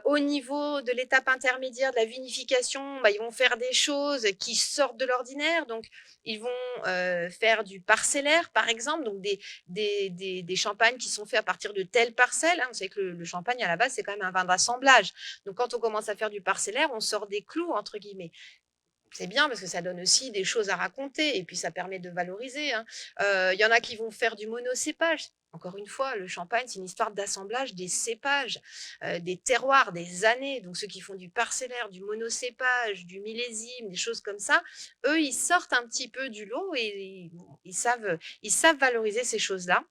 Au niveau de l'étape intermédiaire de la vinification, ils vont faire des choses qui sortent de l'ordinaire. Donc ils vont faire du parcellaire, par exemple, donc des champagnes qui sont faits à partir de telles parcelles. Vous savez que le champagne, à la base, c'est quand même un vin d'assemblage. Donc, quand on commence à faire du parcellaire, on sort des clous, entre guillemets. C'est bien parce que ça donne aussi des choses à raconter et puis ça permet de valoriser. Il y en a qui vont faire du monocépage. Encore une fois, le champagne, c'est une histoire d'assemblage des cépages, des terroirs, des années. Donc, ceux qui font du parcellaire, du monocépage, du millésime, des choses comme ça, eux, ils sortent un petit peu du lot et ils savent valoriser ces choses-là.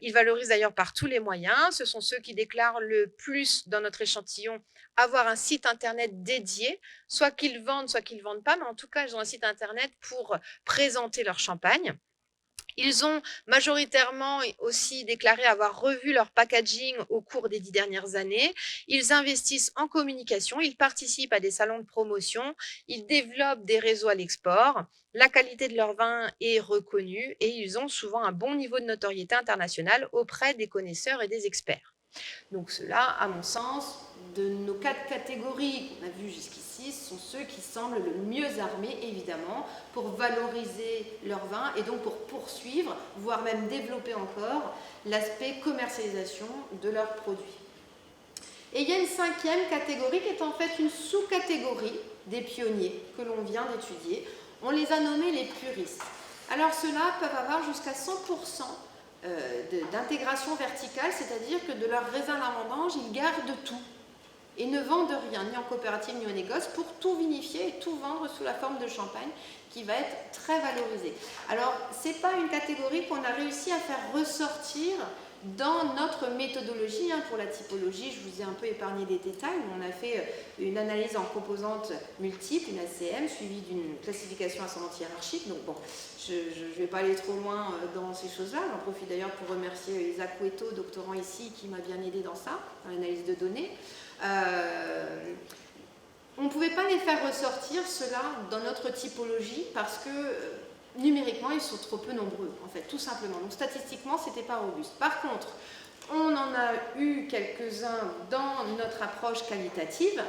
Ils valorisent d'ailleurs par tous les moyens. Ce sont ceux qui déclarent le plus dans notre échantillon avoir un site internet dédié, soit qu'ils vendent pas, mais en tout cas, ils ont un site internet pour présenter leur champagne. Ils ont majoritairement aussi déclaré avoir revu leur packaging au cours des 10 dernières années. Ils investissent en communication, ils participent à des salons de promotion, ils développent des réseaux à l'export. La qualité de leur vin est reconnue et ils ont souvent un bon niveau de notoriété internationale auprès des connaisseurs et des experts. Donc cela, à mon sens, de nos 4 catégories qu'on a vues jusqu'ici, sont ceux qui semblent le mieux armés, évidemment, pour valoriser leur vin et donc pour poursuivre, voire même développer encore, l'aspect commercialisation de leurs produits. Et il y a une 5e catégorie qui est en fait une sous-catégorie des pionniers que l'on vient d'étudier. On les a nommés les puristes. Alors ceux-là peuvent avoir jusqu'à 100% d'intégration verticale, c'est-à-dire que de leur raisin à vendange, ils gardent tout et ne vendent rien, ni en coopérative ni au négoce, pour tout vinifier et tout vendre sous la forme de champagne qui va être très valorisé. Alors, ce n'est pas une catégorie qu'on a réussi à faire ressortir dans notre méthodologie. Pour la typologie, je vous ai un peu épargné les détails. On a fait une analyse en composantes multiples, une ACM, suivie d'une classification ascendante hiérarchique. Donc bon, je ne vais pas aller trop loin dans ces choses-là. J'en profite d'ailleurs pour remercier Isaac Cueto, doctorant ici, qui m'a bien aidé dans ça, dans l'analyse de données. On ne pouvait pas les faire ressortir, ceux-là, dans notre typologie, parce que numériquement, ils sont trop peu nombreux, en fait, tout simplement. Donc, statistiquement, ce n'était pas robuste. Par contre, on en a eu quelques-uns dans notre approche qualitative.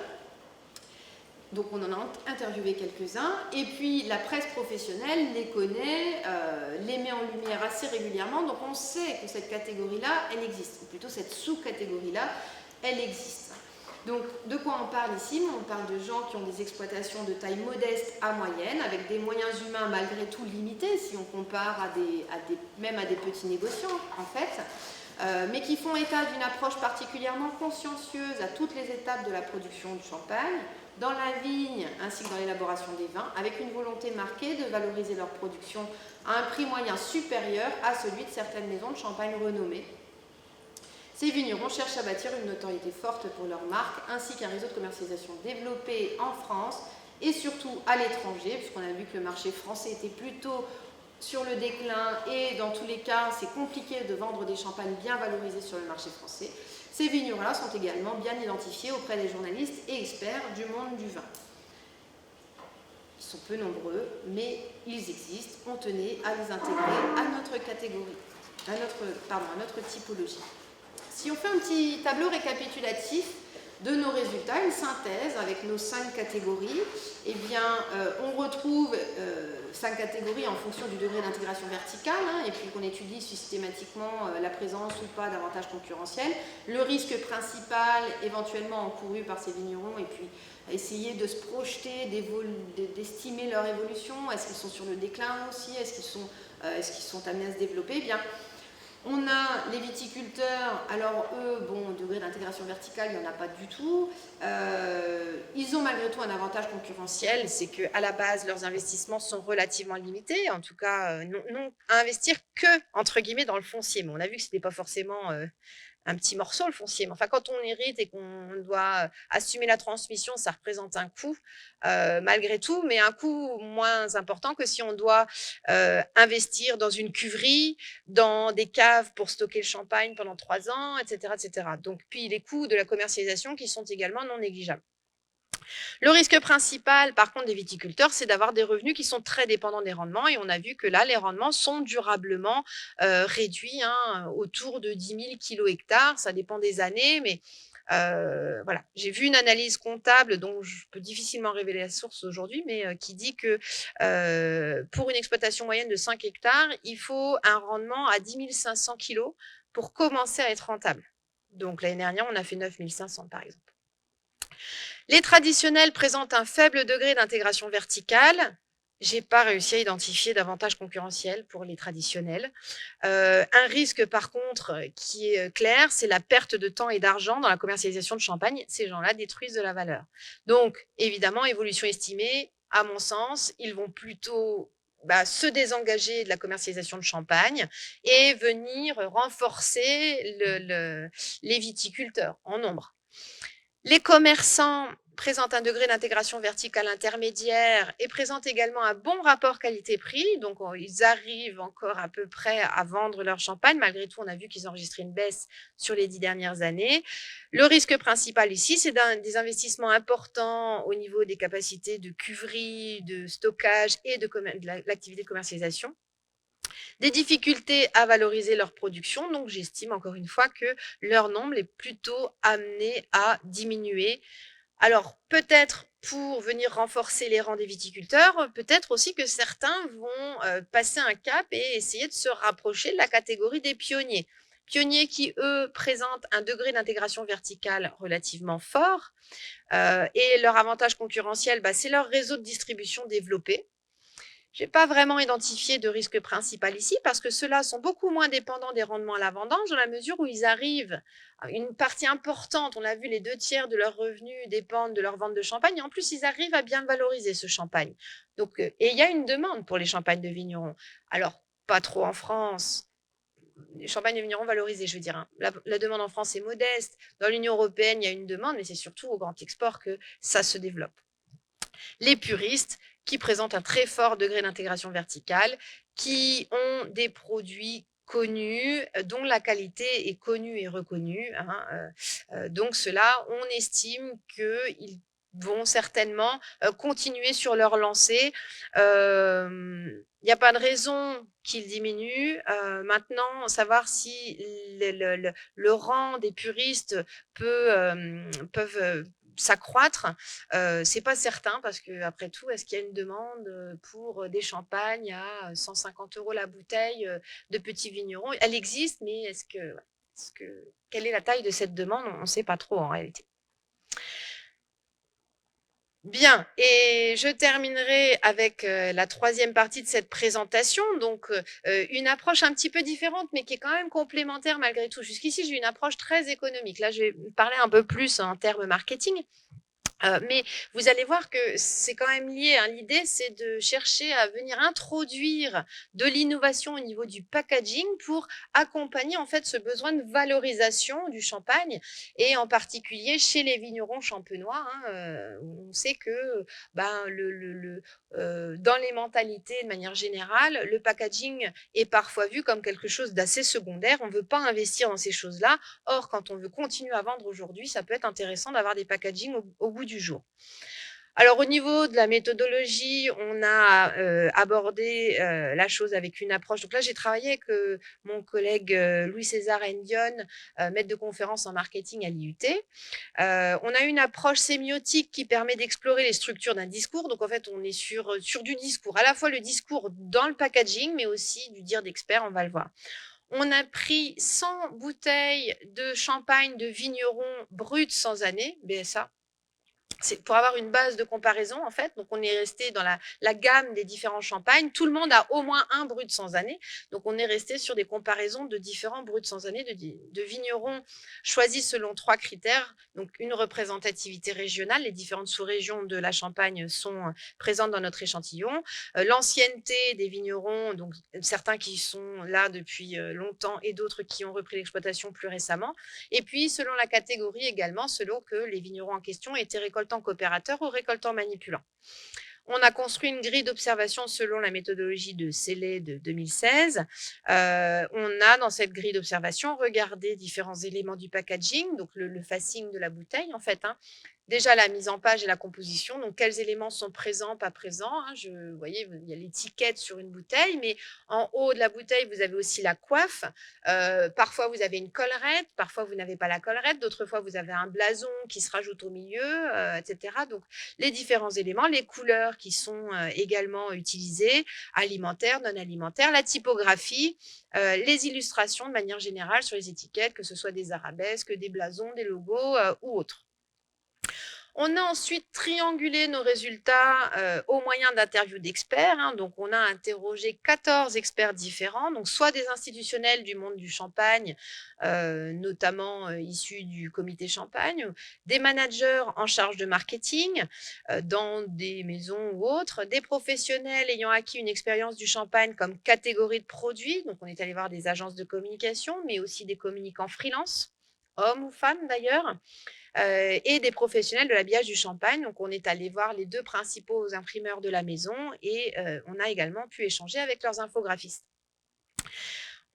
Donc, on en a interviewé quelques-uns. Et puis, la presse professionnelle les connaît, les met en lumière assez régulièrement. Donc, on sait que cette catégorie-là, elle existe. Ou plutôt, cette sous-catégorie-là, elle existe. Donc, de quoi on parle ici? On parle de gens qui ont des exploitations de taille modeste à moyenne, avec des moyens humains malgré tout limités, si on compare même à des petits négociants, en fait, mais qui font état d'une approche particulièrement consciencieuse à toutes les étapes de la production du champagne, dans la vigne ainsi que dans l'élaboration des vins, avec une volonté marquée de valoriser leur production à un prix moyen supérieur à celui de certaines maisons de champagne renommées. Ces vignerons cherchent à bâtir une notoriété forte pour leur marque, ainsi qu'un réseau de commercialisation développé en France et surtout à l'étranger, puisqu'on a vu que le marché français était plutôt sur le déclin et dans tous les cas, c'est compliqué de vendre des champagnes bien valorisés sur le marché français. Ces vignerons-là sont également bien identifiés auprès des journalistes et experts du monde du vin. Ils sont peu nombreux, mais ils existent. On tenait à les intégrer à notre catégorie, à notre typologie. Si on fait un petit tableau récapitulatif de nos résultats, une synthèse avec nos 5 catégories, eh bien, on retrouve 5 catégories en fonction du degré d'intégration verticale, et puis qu'on étudie systématiquement la présence ou pas d'avantages concurrentiels, le risque principal éventuellement encouru par ces vignerons, et puis essayer de se projeter, d'estimer leur évolution. Est-ce qu'ils sont sur le déclin aussi? Est-ce qu'ils sont amenés à se développer? Eh bien, on a les viticulteurs, alors eux, bon, degré d'intégration verticale, il n'y en a pas du tout. Ils ont malgré tout un avantage concurrentiel, c'est qu'à la base, leurs investissements sont relativement limités, en tout cas, non à investir que, entre guillemets, dans le foncier. Mais on a vu que ce n'était pas forcément un petit morceau, le foncier. Mais enfin, quand on hérite et qu'on doit assumer la transmission, ça représente un coût, malgré tout, mais un coût moins important que si on doit investir dans une cuverie, dans des caves pour stocker le champagne pendant 3 ans, etc., etc. Donc, puis les coûts de la commercialisation qui sont également non négligeables. Le risque principal, par contre, des viticulteurs, c'est d'avoir des revenus qui sont très dépendants des rendements. Et on a vu que là, les rendements sont durablement réduits, autour de 10 000 kilo-hectares. Ça dépend des années, mais voilà. J'ai vu une analyse comptable dont je peux difficilement révéler la source aujourd'hui, mais qui dit que pour une exploitation moyenne de 5 hectares, il faut un rendement à 10 500 kilos pour commencer à être rentable. Donc l'année dernière, on a fait 9 500 par exemple. Les traditionnels présentent un faible degré d'intégration verticale. Je n'ai pas réussi à identifier d'avantages concurrentiels pour les traditionnels. Un risque, par contre, qui est clair, c'est la perte de temps et d'argent dans la commercialisation de champagne. Ces gens-là détruisent de la valeur. Donc, évidemment, évolution estimée, à mon sens, ils vont plutôt se désengager de la commercialisation de champagne et venir renforcer les viticulteurs en nombre. Les commerçants présentent un degré d'intégration verticale intermédiaire et présentent également un bon rapport qualité-prix. Donc, ils arrivent encore à peu près à vendre leur champagne. Malgré tout, on a vu qu'ils enregistraient une baisse sur les 10 dernières années. Le risque principal ici, c'est des investissements importants au niveau des capacités de cuverie, de stockage et de l'activité de commercialisation. Des difficultés à valoriser leur production, donc j'estime encore une fois que leur nombre est plutôt amené à diminuer. Alors peut-être pour venir renforcer les rangs des viticulteurs, peut-être aussi que certains vont passer un cap et essayer de se rapprocher de la catégorie des pionniers. Pionniers qui, eux, présentent un degré d'intégration verticale relativement fort et leur avantage concurrentiel, c'est leur réseau de distribution développé. Je n'ai pas vraiment identifié de risque principal ici parce que ceux-là sont beaucoup moins dépendants des rendements à la vendange dans la mesure où ils arrivent, une partie importante, on l'a vu, les 2/3 de leurs revenus dépendent de leur vente de champagne et en plus, ils arrivent à bien valoriser ce champagne. Donc, et il y a une demande pour les champagnes de vignerons. Alors, pas trop en France, les champagnes de vignerons valorisés, je veux dire. La demande en France est modeste. Dans l'Union européenne, il y a une demande, mais c'est surtout au grand export que ça se développe. Les puristes qui présentent un très fort degré d'intégration verticale, qui ont des produits connus, dont la qualité est connue et reconnue. Donc ceux-là, on estime qu'ils vont certainement continuer sur leur lancée. Il n'y a pas de raison qu'ils diminuent. Maintenant, savoir si le rang des puristes peuvent s'accroître, c'est pas certain parce que après tout, est-ce qu'il y a une demande pour des champagnes à 150 € la bouteille de petits vignerons? Elle existe, mais quelle est la taille de cette demande? On ne sait pas trop en réalité. Bien, et je terminerai avec la troisième partie de cette présentation, donc une approche un petit peu différente, mais qui est quand même complémentaire malgré tout. Jusqu'ici, j'ai une approche très économique. Là, je vais parler un peu plus en termes marketing. Mais vous allez voir que c'est quand même lié, hein. L'idée, c'est de chercher à venir introduire de l'innovation au niveau du packaging pour accompagner en fait ce besoin de valorisation du champagne et en particulier chez les vignerons champenois, hein, on sait que, ben, dans les mentalités de manière générale, le packaging est parfois vu comme quelque chose d'assez secondaire. On ne veut pas investir dans ces choses-là. Or, quand on veut continuer à vendre aujourd'hui, ça peut être intéressant d'avoir des packagings au goût du jour. Alors au niveau de la méthodologie, on a abordé la chose avec une approche. Donc là, j'ai travaillé avec mon collègue Louis-César Ndion, maître de conférence en marketing à l'IUT. On a une approche sémiotique qui permet d'explorer les structures d'un discours. Donc en fait, on est sur du discours, à la fois le discours dans le packaging, mais aussi du dire d'expert, on va le voir. On a pris 100 bouteilles de champagne de vignerons bruts sans année, BSA. C'est pour avoir une base de comparaison, en fait. Donc, on est resté dans la gamme des différents champagnes. Tout le monde a au moins un brut sans année. Donc, on est resté sur des comparaisons de différents bruts sans année de vignerons choisis selon 3 critères. Donc, une représentativité régionale. Les différentes sous-régions de la Champagne sont présentes dans notre échantillon. L'ancienneté des vignerons, donc certains qui sont là depuis longtemps et d'autres qui ont repris l'exploitation plus récemment. Et puis, selon la catégorie également, selon que les vignerons en question étaient récoltants coopérateurs ou récoltants manipulants. On a construit une grille d'observation selon la méthodologie de Sellé de 2016. On a, dans cette grille d'observation, regardé différents éléments du packaging, donc le facing de la bouteille, en fait, hein. Déjà, la mise en page et la composition. Donc, quels éléments sont présents, pas présents, hein. Vous voyez, il y a l'étiquette sur une bouteille, mais en haut de la bouteille, vous avez aussi la coiffe. Parfois, vous avez une collerette, parfois, vous n'avez pas la collerette, d'autres fois, vous avez un blason qui se rajoute au milieu, etc. Donc, les différents éléments, les couleurs qui sont également utilisées, alimentaires, non alimentaires, la typographie, les illustrations de manière générale sur les étiquettes, que ce soit des arabesques, des blasons, des logos ou autres. On a ensuite triangulé nos résultats au moyen d'interviews d'experts, hein. Donc, on a interrogé 14 experts différents, donc soit des institutionnels du monde du champagne, notamment issus du comité champagne, des managers en charge de marketing dans des maisons ou autres, des professionnels ayant acquis une expérience du champagne comme catégorie de produits. Donc, on est allé voir des agences de communication, mais aussi des communicants freelance, hommes ou femmes d'ailleurs. Et des professionnels de l'habillage du champagne. Donc, on est allé voir les 2 principaux imprimeurs de la maison et on a également pu échanger avec leurs infographistes.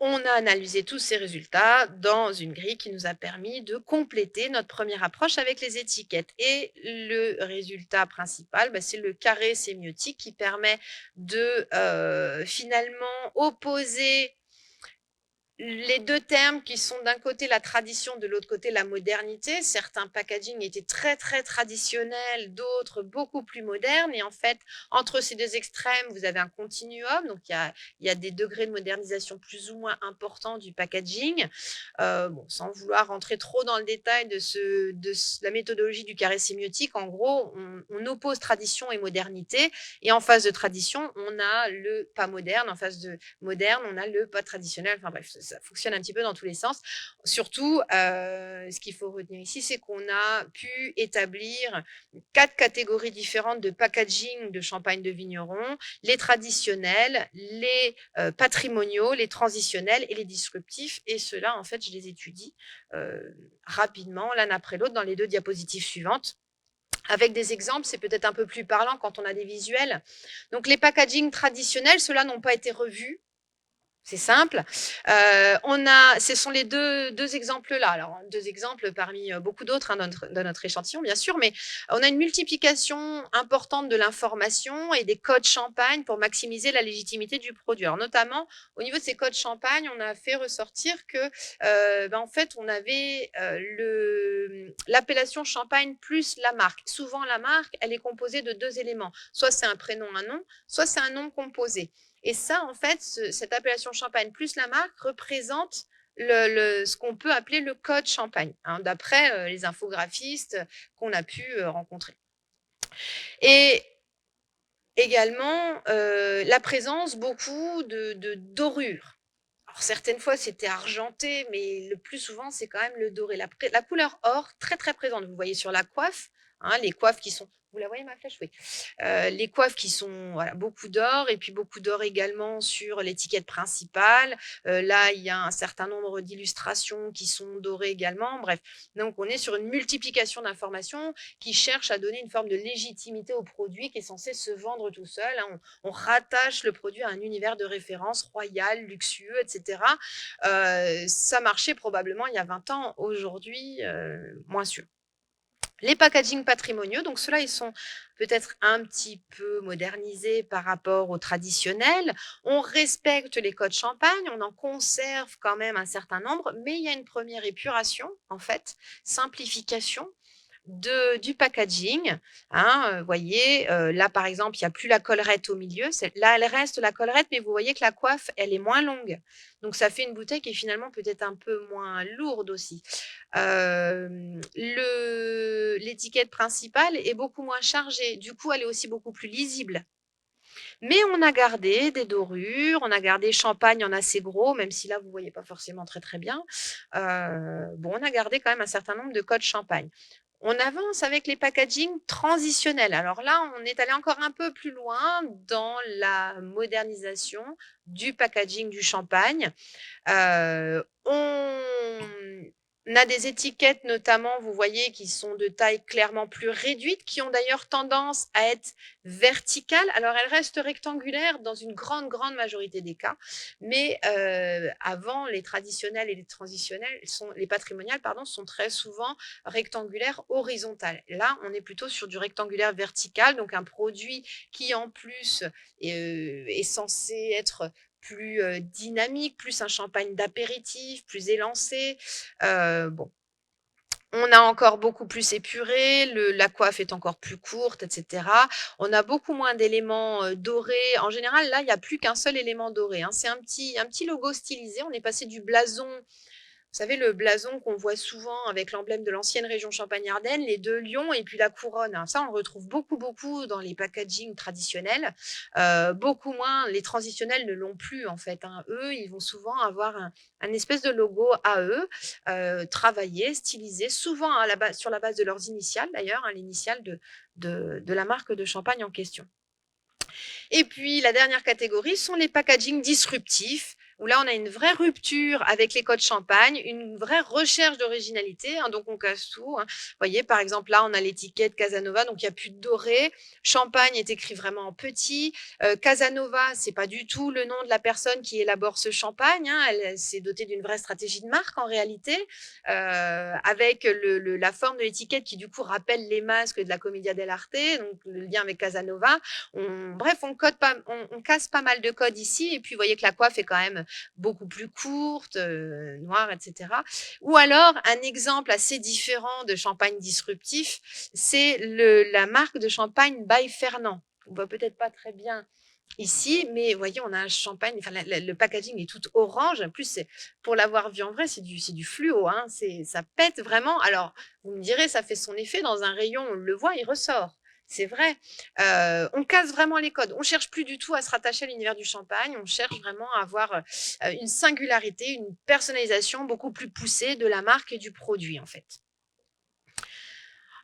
On a analysé tous ces résultats dans une grille qui nous a permis de compléter notre première approche avec les étiquettes. Et le résultat principal, c'est le carré sémiotique qui permet de finalement opposer les 2 termes qui sont d'un côté la tradition, de l'autre côté la modernité. Certains packaging étaient très, très traditionnels, d'autres beaucoup plus modernes. Et en fait, entre ces 2 extrêmes, vous avez un continuum. Donc, il y a des degrés de modernisation plus ou moins importants du packaging. Sans vouloir rentrer trop dans le détail de la méthodologie du carré sémiotique, en gros, on oppose tradition et modernité. Et en face de tradition, on a le pas moderne. En face de moderne, on a le pas traditionnel. Enfin bref, ça fonctionne un petit peu dans tous les sens. Surtout, ce qu'il faut retenir ici, c'est qu'on a pu établir 4 catégories différentes de packaging de champagne de vigneron, les traditionnels, les patrimoniaux, les transitionnels et les disruptifs. Et ceux-là, en fait, je les étudie rapidement, l'un après l'autre, dans les 2 diapositives suivantes. Avec des exemples, c'est peut-être un peu plus parlant quand on a des visuels. Donc, les packaging traditionnels, ceux-là n'ont pas été revus. C'est simple. Ce sont les deux exemples-là. Alors, 2 exemples parmi beaucoup d'autres, hein, dans notre échantillon, bien sûr, mais on a une multiplication importante de l'information et des codes champagne pour maximiser la légitimité du produit. Alors, notamment, au niveau de ces codes champagne, on a fait ressortir que, en fait, on avait l'appellation champagne plus la marque. Souvent, la marque, elle est composée de 2 éléments. Soit c'est un prénom, un nom, soit c'est un nom composé. Et ça, en fait, cette appellation champagne plus la marque représente ce qu'on peut appeler le code champagne, hein, d'après les infographistes qu'on a pu rencontrer. Et également, la présence beaucoup de dorures. Alors, certaines fois, c'était argenté, mais le plus souvent, c'est quand même le doré. La couleur or, très, très présente. Vous voyez sur la coiffe, hein, les coiffes qui sont vous la voyez ma flèche? Oui. Les coiffes qui sont voilà, beaucoup d'or et puis beaucoup d'or également sur l'étiquette principale. Là, il y a un certain nombre d'illustrations qui sont dorées également. Bref, donc on est sur une multiplication d'informations qui cherche à donner une forme de légitimité au produit qui est censé se vendre tout seul, hein. On rattache le produit à un univers de référence royal, luxueux, et cetera. Ça marchait probablement il y a 20 ans. Aujourd'hui, moins sûr. Les packagings patrimoniaux, donc ceux-là, ils sont peut-être un petit peu modernisés par rapport aux traditionnels. On respecte les codes champagne, on en conserve quand même un certain nombre, mais il y a une première épuration, en fait, simplification du packaging. Hein, voyez, là, par exemple, il n'y a plus la collerette au milieu. Là, elle reste la collerette, mais vous voyez que la coiffe, elle est moins longue. Donc, ça fait une bouteille qui est finalement peut-être un peu moins lourde aussi. L'étiquette principale est beaucoup moins chargée. Du coup, elle est aussi beaucoup plus lisible. Mais on a gardé des dorures, on a gardé champagne en assez gros, même si là, vous ne voyez pas forcément très, très bien. Bon, on a gardé quand même un certain nombre de codes champagne. On avance avec les packagings transitionnels. Alors là, on est allé encore un peu plus loin dans la modernisation du packaging du champagne. On a des étiquettes notamment, vous voyez, qui sont de taille clairement plus réduite, qui ont d'ailleurs tendance à être verticales. Alors, elles restent rectangulaires dans une grande, grande majorité des cas. Mais avant, les traditionnels et les transitionnels, les patrimoniales, pardon, sont très souvent rectangulaires horizontales. Là, on est plutôt sur du rectangulaire vertical, donc un produit qui, en plus, est censé être plus dynamique, plus un champagne d'apéritif, plus élancé. Bon, on a encore beaucoup plus épuré, la coiffe est encore plus courte, etc. On a beaucoup moins d'éléments dorés. En général, là, il n'y a plus qu'un seul élément doré, hein. C'est un petit logo stylisé. On est passé du blason, vous savez, le blason qu'on voit souvent avec l'emblème de l'ancienne région Champagne-Ardenne, les deux lions et puis la couronne. Ça, on le retrouve beaucoup, beaucoup dans les packagings traditionnels. Beaucoup moins, les transitionnels ne l'ont plus en fait, hein. Eux, ils vont souvent avoir un espèce de logo à eux, travaillé, stylisé, souvent à la base, sur la base de leurs initiales d'ailleurs, hein, l'initiale de la marque de champagne en question. Et puis, la dernière catégorie sont les packagings disruptifs, où là, on a une vraie rupture avec les codes champagne, une vraie recherche d'originalité, hein, donc on casse tout, hein. Vous voyez, par exemple, là, on a l'étiquette Casanova, donc il n'y a plus de doré. Champagne est écrit vraiment en petit. Casanova, c'est pas du tout le nom de la personne qui élabore ce champagne, hein. Elle s'est dotée d'une vraie stratégie de marque, en réalité, avec la forme de l'étiquette qui, du coup, rappelle les masques de la Commedia dell'arte, donc le lien avec Casanova. Bref, on casse pas mal de codes ici. Et puis, vous voyez que la coiffe est quand même beaucoup plus courte, noire, etc. Ou alors, un exemple assez différent de champagne disruptif, c'est la marque de champagne by Fernand. On voit peut-être pas très bien ici, mais vous voyez, on a un champagne, enfin, le packaging est tout orange. En plus, pour l'avoir vu en vrai, c'est du fluo, hein, ça pète vraiment. Alors, vous me direz, ça fait son effet dans un rayon, on le voit, il ressort. C'est vrai. On casse vraiment les codes. On cherche plus du tout à se rattacher à l'univers du champagne. On cherche vraiment à avoir une singularité, une personnalisation beaucoup plus poussée de la marque et du produit, en fait.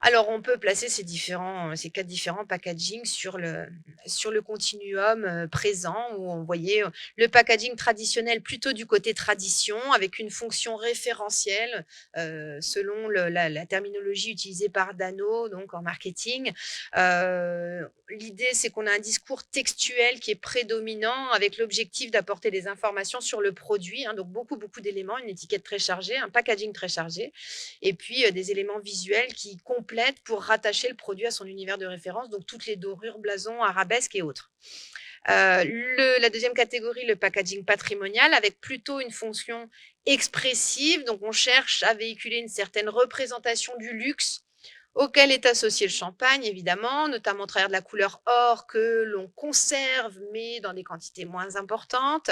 Alors, on peut placer ces 4 différents packagings sur le continuum présent, où on voyait le packaging traditionnel plutôt du côté tradition, avec une fonction référentielle selon la terminologie utilisée par Dano, donc en marketing. L'idée, c'est qu'on a un discours textuel qui est prédominant, avec l'objectif d'apporter des informations sur le produit, hein, donc beaucoup, beaucoup d'éléments, une étiquette très chargée, un packaging très chargé, et puis des éléments visuels qui complètent pour rattacher le produit à son univers de référence, donc toutes les dorures, blasons, arabesques et autres. La deuxième catégorie, le packaging patrimonial, avec plutôt une fonction expressive. Donc, on cherche à véhiculer une certaine représentation du luxe auquel est associé le champagne, évidemment, notamment au travers de la couleur or que l'on conserve, mais dans des quantités moins importantes.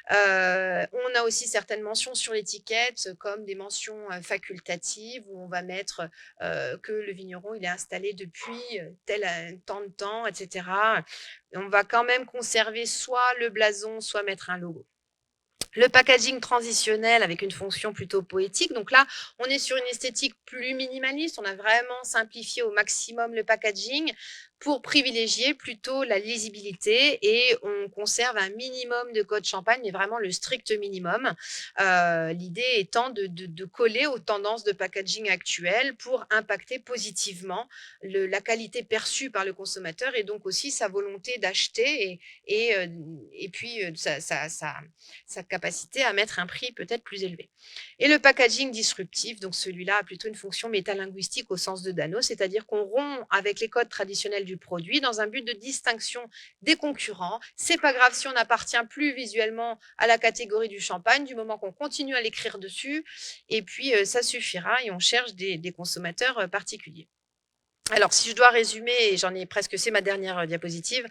On a aussi certaines mentions sur l'étiquette, comme des mentions facultatives, où on va mettre que le vigneron il est installé depuis tel temps de temps, etc. Et on va quand même conserver soit le blason, soit mettre un logo. Le packaging transitionnel avec une fonction plutôt poétique. Donc là, on est sur une esthétique plus minimaliste. On a vraiment simplifié au maximum le packaging pour privilégier plutôt la lisibilité et on conserve un minimum de code champagne, mais vraiment le strict minimum. L'idée étant de coller aux tendances de packaging actuelles pour impacter positivement la qualité perçue par le consommateur et donc aussi sa volonté d'acheter et puis sa capacité à mettre un prix peut-être plus élevé. Et le packaging disruptif, donc celui-là a plutôt une fonction métalinguistique au sens de Dano, c'est-à-dire qu'on rompt avec les codes traditionnels du produit dans un but de distinction des concurrents. C'est pas grave si on n'appartient plus visuellement à la catégorie du champagne, du moment qu'on continue à l'écrire dessus, et puis ça suffira et on cherche des consommateurs particuliers. Alors, si je dois résumer, et j'en ai presque, c'est ma dernière diapositive,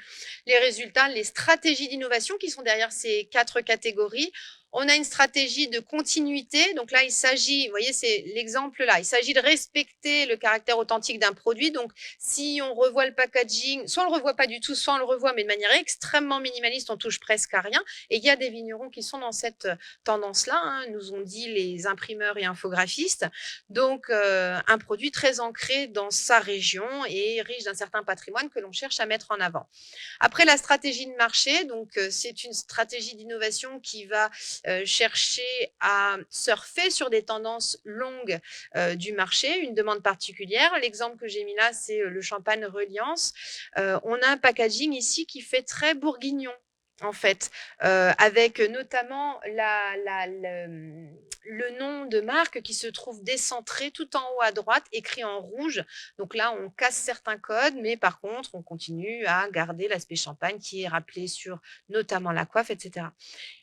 les résultats, les stratégies d'innovation qui sont derrière ces 4 catégories. On a une stratégie de continuité. Donc là, il s'agit, vous voyez, c'est l'exemple là, il s'agit de respecter le caractère authentique d'un produit. Donc, si on revoit le packaging, soit on le revoit pas du tout, soit on le revoit, mais de manière extrêmement minimaliste, on touche presque à rien. Et il y a des vignerons qui sont dans cette tendance-là, hein, nous ont dit les imprimeurs et infographistes. Donc, un produit très ancré dans sa région et riche d'un certain patrimoine que l'on cherche à mettre en avant. Après, la stratégie de marché, donc c'est une stratégie d'innovation qui va chercher à surfer sur des tendances longues du marché, une demande particulière. L'exemple que j'ai mis là, c'est le champagne Reliance. On a un packaging ici qui fait très bourguignon, en fait, avec notamment le nom de marque qui se trouve décentré tout en haut à droite, écrit en rouge. Donc là, on casse certains codes, mais par contre, on continue à garder l'aspect champagne qui est rappelé sur notamment la coiffe, etc.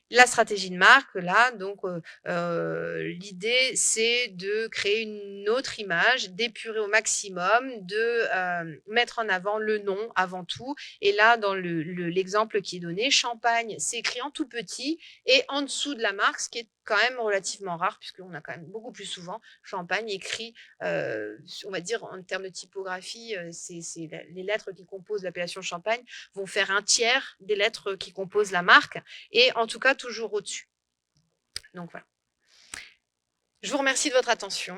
La stratégie de marque, là, donc l'idée, c'est de créer une autre image, d'épurer au maximum, de mettre en avant le nom avant tout. Et là, dans l'exemple qui est donné, Champagne, c'est écrit en tout petit et en dessous de la marque, ce qui est quand même relativement rare, puisqu'on a quand même beaucoup plus souvent Champagne écrit, on va dire, en termes de typographie, c'est les lettres qui composent l'appellation Champagne vont faire un tiers des lettres qui composent la marque et en tout cas toujours au-dessus. Donc voilà. Je vous remercie de votre attention.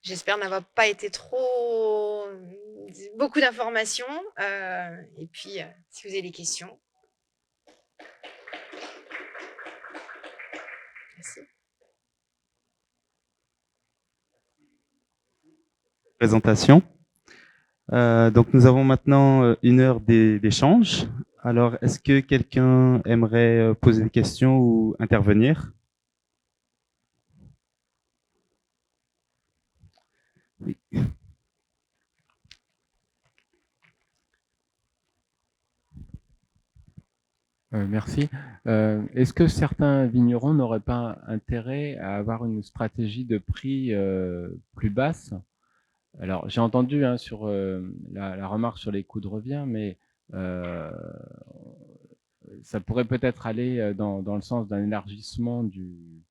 J'espère n'avoir pas été trop beaucoup d'informations. Et puis, si vous avez des questions. Merci. Présentation. Donc, nous avons maintenant 1 heure d'échange. Alors, est-ce que quelqu'un aimerait poser des questions ou intervenir? Oui. Merci. Est-ce que certains vignerons n'auraient pas intérêt à avoir une stratégie de prix plus basse? Alors, j'ai entendu sur la remarque sur les coûts de revient, mais ça pourrait peut-être aller dans le sens d'un élargissement du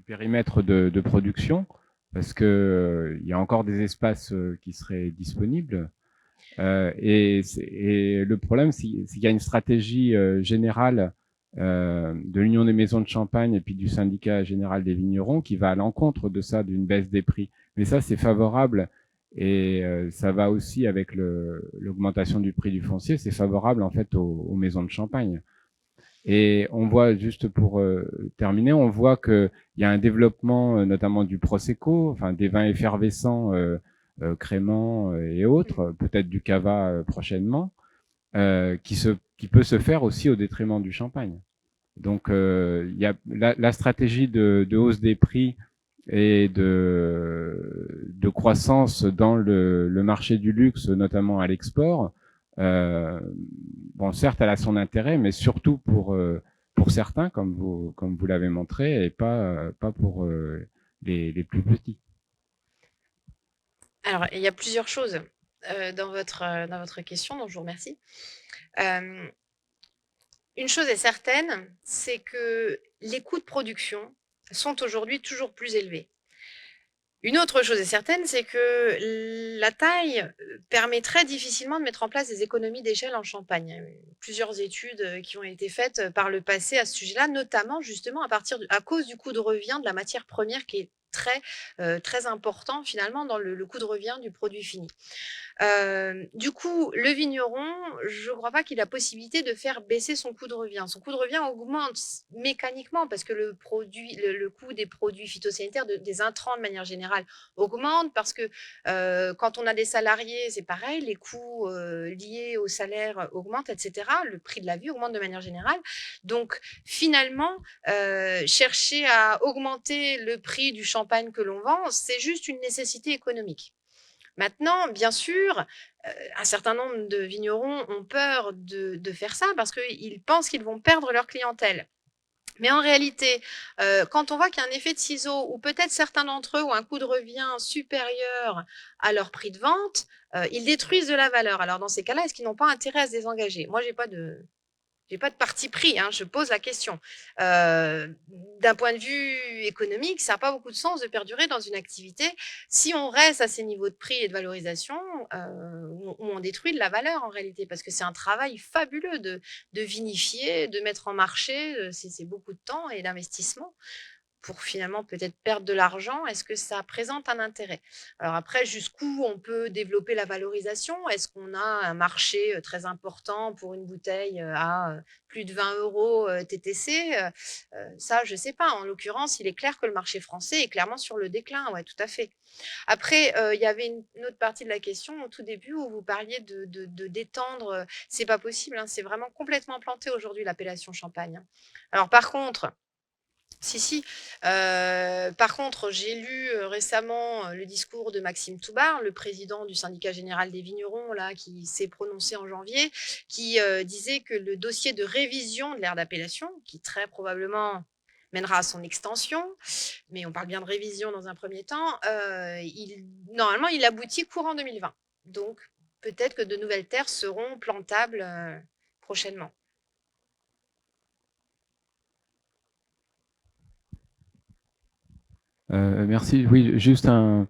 périmètre de production, parce que il y a encore des espaces qui seraient disponibles. Et le problème, c'est qu'il y a une stratégie générale de l'Union des maisons de champagne et puis du syndicat général des vignerons qui va à l'encontre de ça, d'une baisse des prix. Mais ça, c'est favorable et ça va aussi avec l'augmentation du prix du foncier. C'est favorable en fait aux maisons de champagne. Et on voit, juste pour terminer, on voit qu'il y a un développement notamment du Prosecco, enfin des vins effervescents, créments et autres, peut-être du cava prochainement, qui peut se faire aussi au détriment du champagne. Donc il y a la stratégie de hausse des prix et de croissance dans le marché du luxe, notamment à l'export. Bon, certes, elle a son intérêt, mais surtout pour certains, comme vous l'avez montré, et pas pour les plus petits. Alors, il y a plusieurs choses dans votre question, donc je vous remercie. Une chose est certaine, c'est que les coûts de production sont aujourd'hui toujours plus élevés. Une autre chose est certaine, c'est que la taille permettrait difficilement de mettre en place des économies d'échelle en Champagne. Il y a eu plusieurs études qui ont été faites par le passé à ce sujet-là, notamment justement à cause du coût de revient de la matière première qui est très important finalement dans le coût de revient du produit fini. Du coup, le vigneron, je ne crois pas qu'il a possibilité de faire baisser son coût de revient. Son coût de revient augmente mécaniquement parce que le coût des produits phytosanitaires, des intrants de manière générale, augmente parce que quand on a des salariés, c'est pareil, les coûts liés au salaire augmentent, etc. Le prix de la vie augmente de manière générale. Donc, finalement, chercher à augmenter le prix du champagne que l'on vend, c'est juste une nécessité économique. Maintenant, bien sûr, un certain nombre de vignerons ont peur de faire ça parce qu'ils pensent qu'ils vont perdre leur clientèle. Mais en réalité, quand on voit qu'il y a un effet de ciseau ou peut-être certains d'entre eux ont un coût de revient supérieur à leur prix de vente, ils détruisent de la valeur. Alors dans ces cas-là, est-ce qu'ils n'ont pas intérêt à se désengager? Moi, j'ai pas de parti pris, hein, je pose la question. D'un point de vue économique, ça n'a pas beaucoup de sens de perdurer dans une activité si on reste à ces niveaux de prix et de valorisation où on détruit de la valeur en réalité, parce que c'est un travail fabuleux de vinifier, de mettre en marché, c'est beaucoup de temps et d'investissement pour finalement peut-être perdre de l'argent. Est-ce que ça présente un intérêt? Alors après, jusqu'où on peut développer la valorisation? Est-ce qu'on a un marché très important pour une bouteille à plus de 20 euros TTC? Ça, je ne sais pas. En l'occurrence, il est clair que le marché français est clairement sur le déclin. Ouais, tout à fait. Après, il y avait une autre partie de la question au tout début où vous parliez de d'étendre. C'est pas possible, hein, c'est vraiment complètement planté aujourd'hui l'appellation Champagne. Alors par contre, si. Par contre, j'ai lu récemment le discours de Maxime Toubard, le président du syndicat général des vignerons, là, qui s'est prononcé en janvier, qui disait que le dossier de révision de l'aire d'appellation, qui très probablement mènera à son extension, mais on parle bien de révision dans un premier temps, normalement, il aboutit courant 2020. Donc, peut-être que de nouvelles terres seront plantables prochainement. Merci. Oui, juste un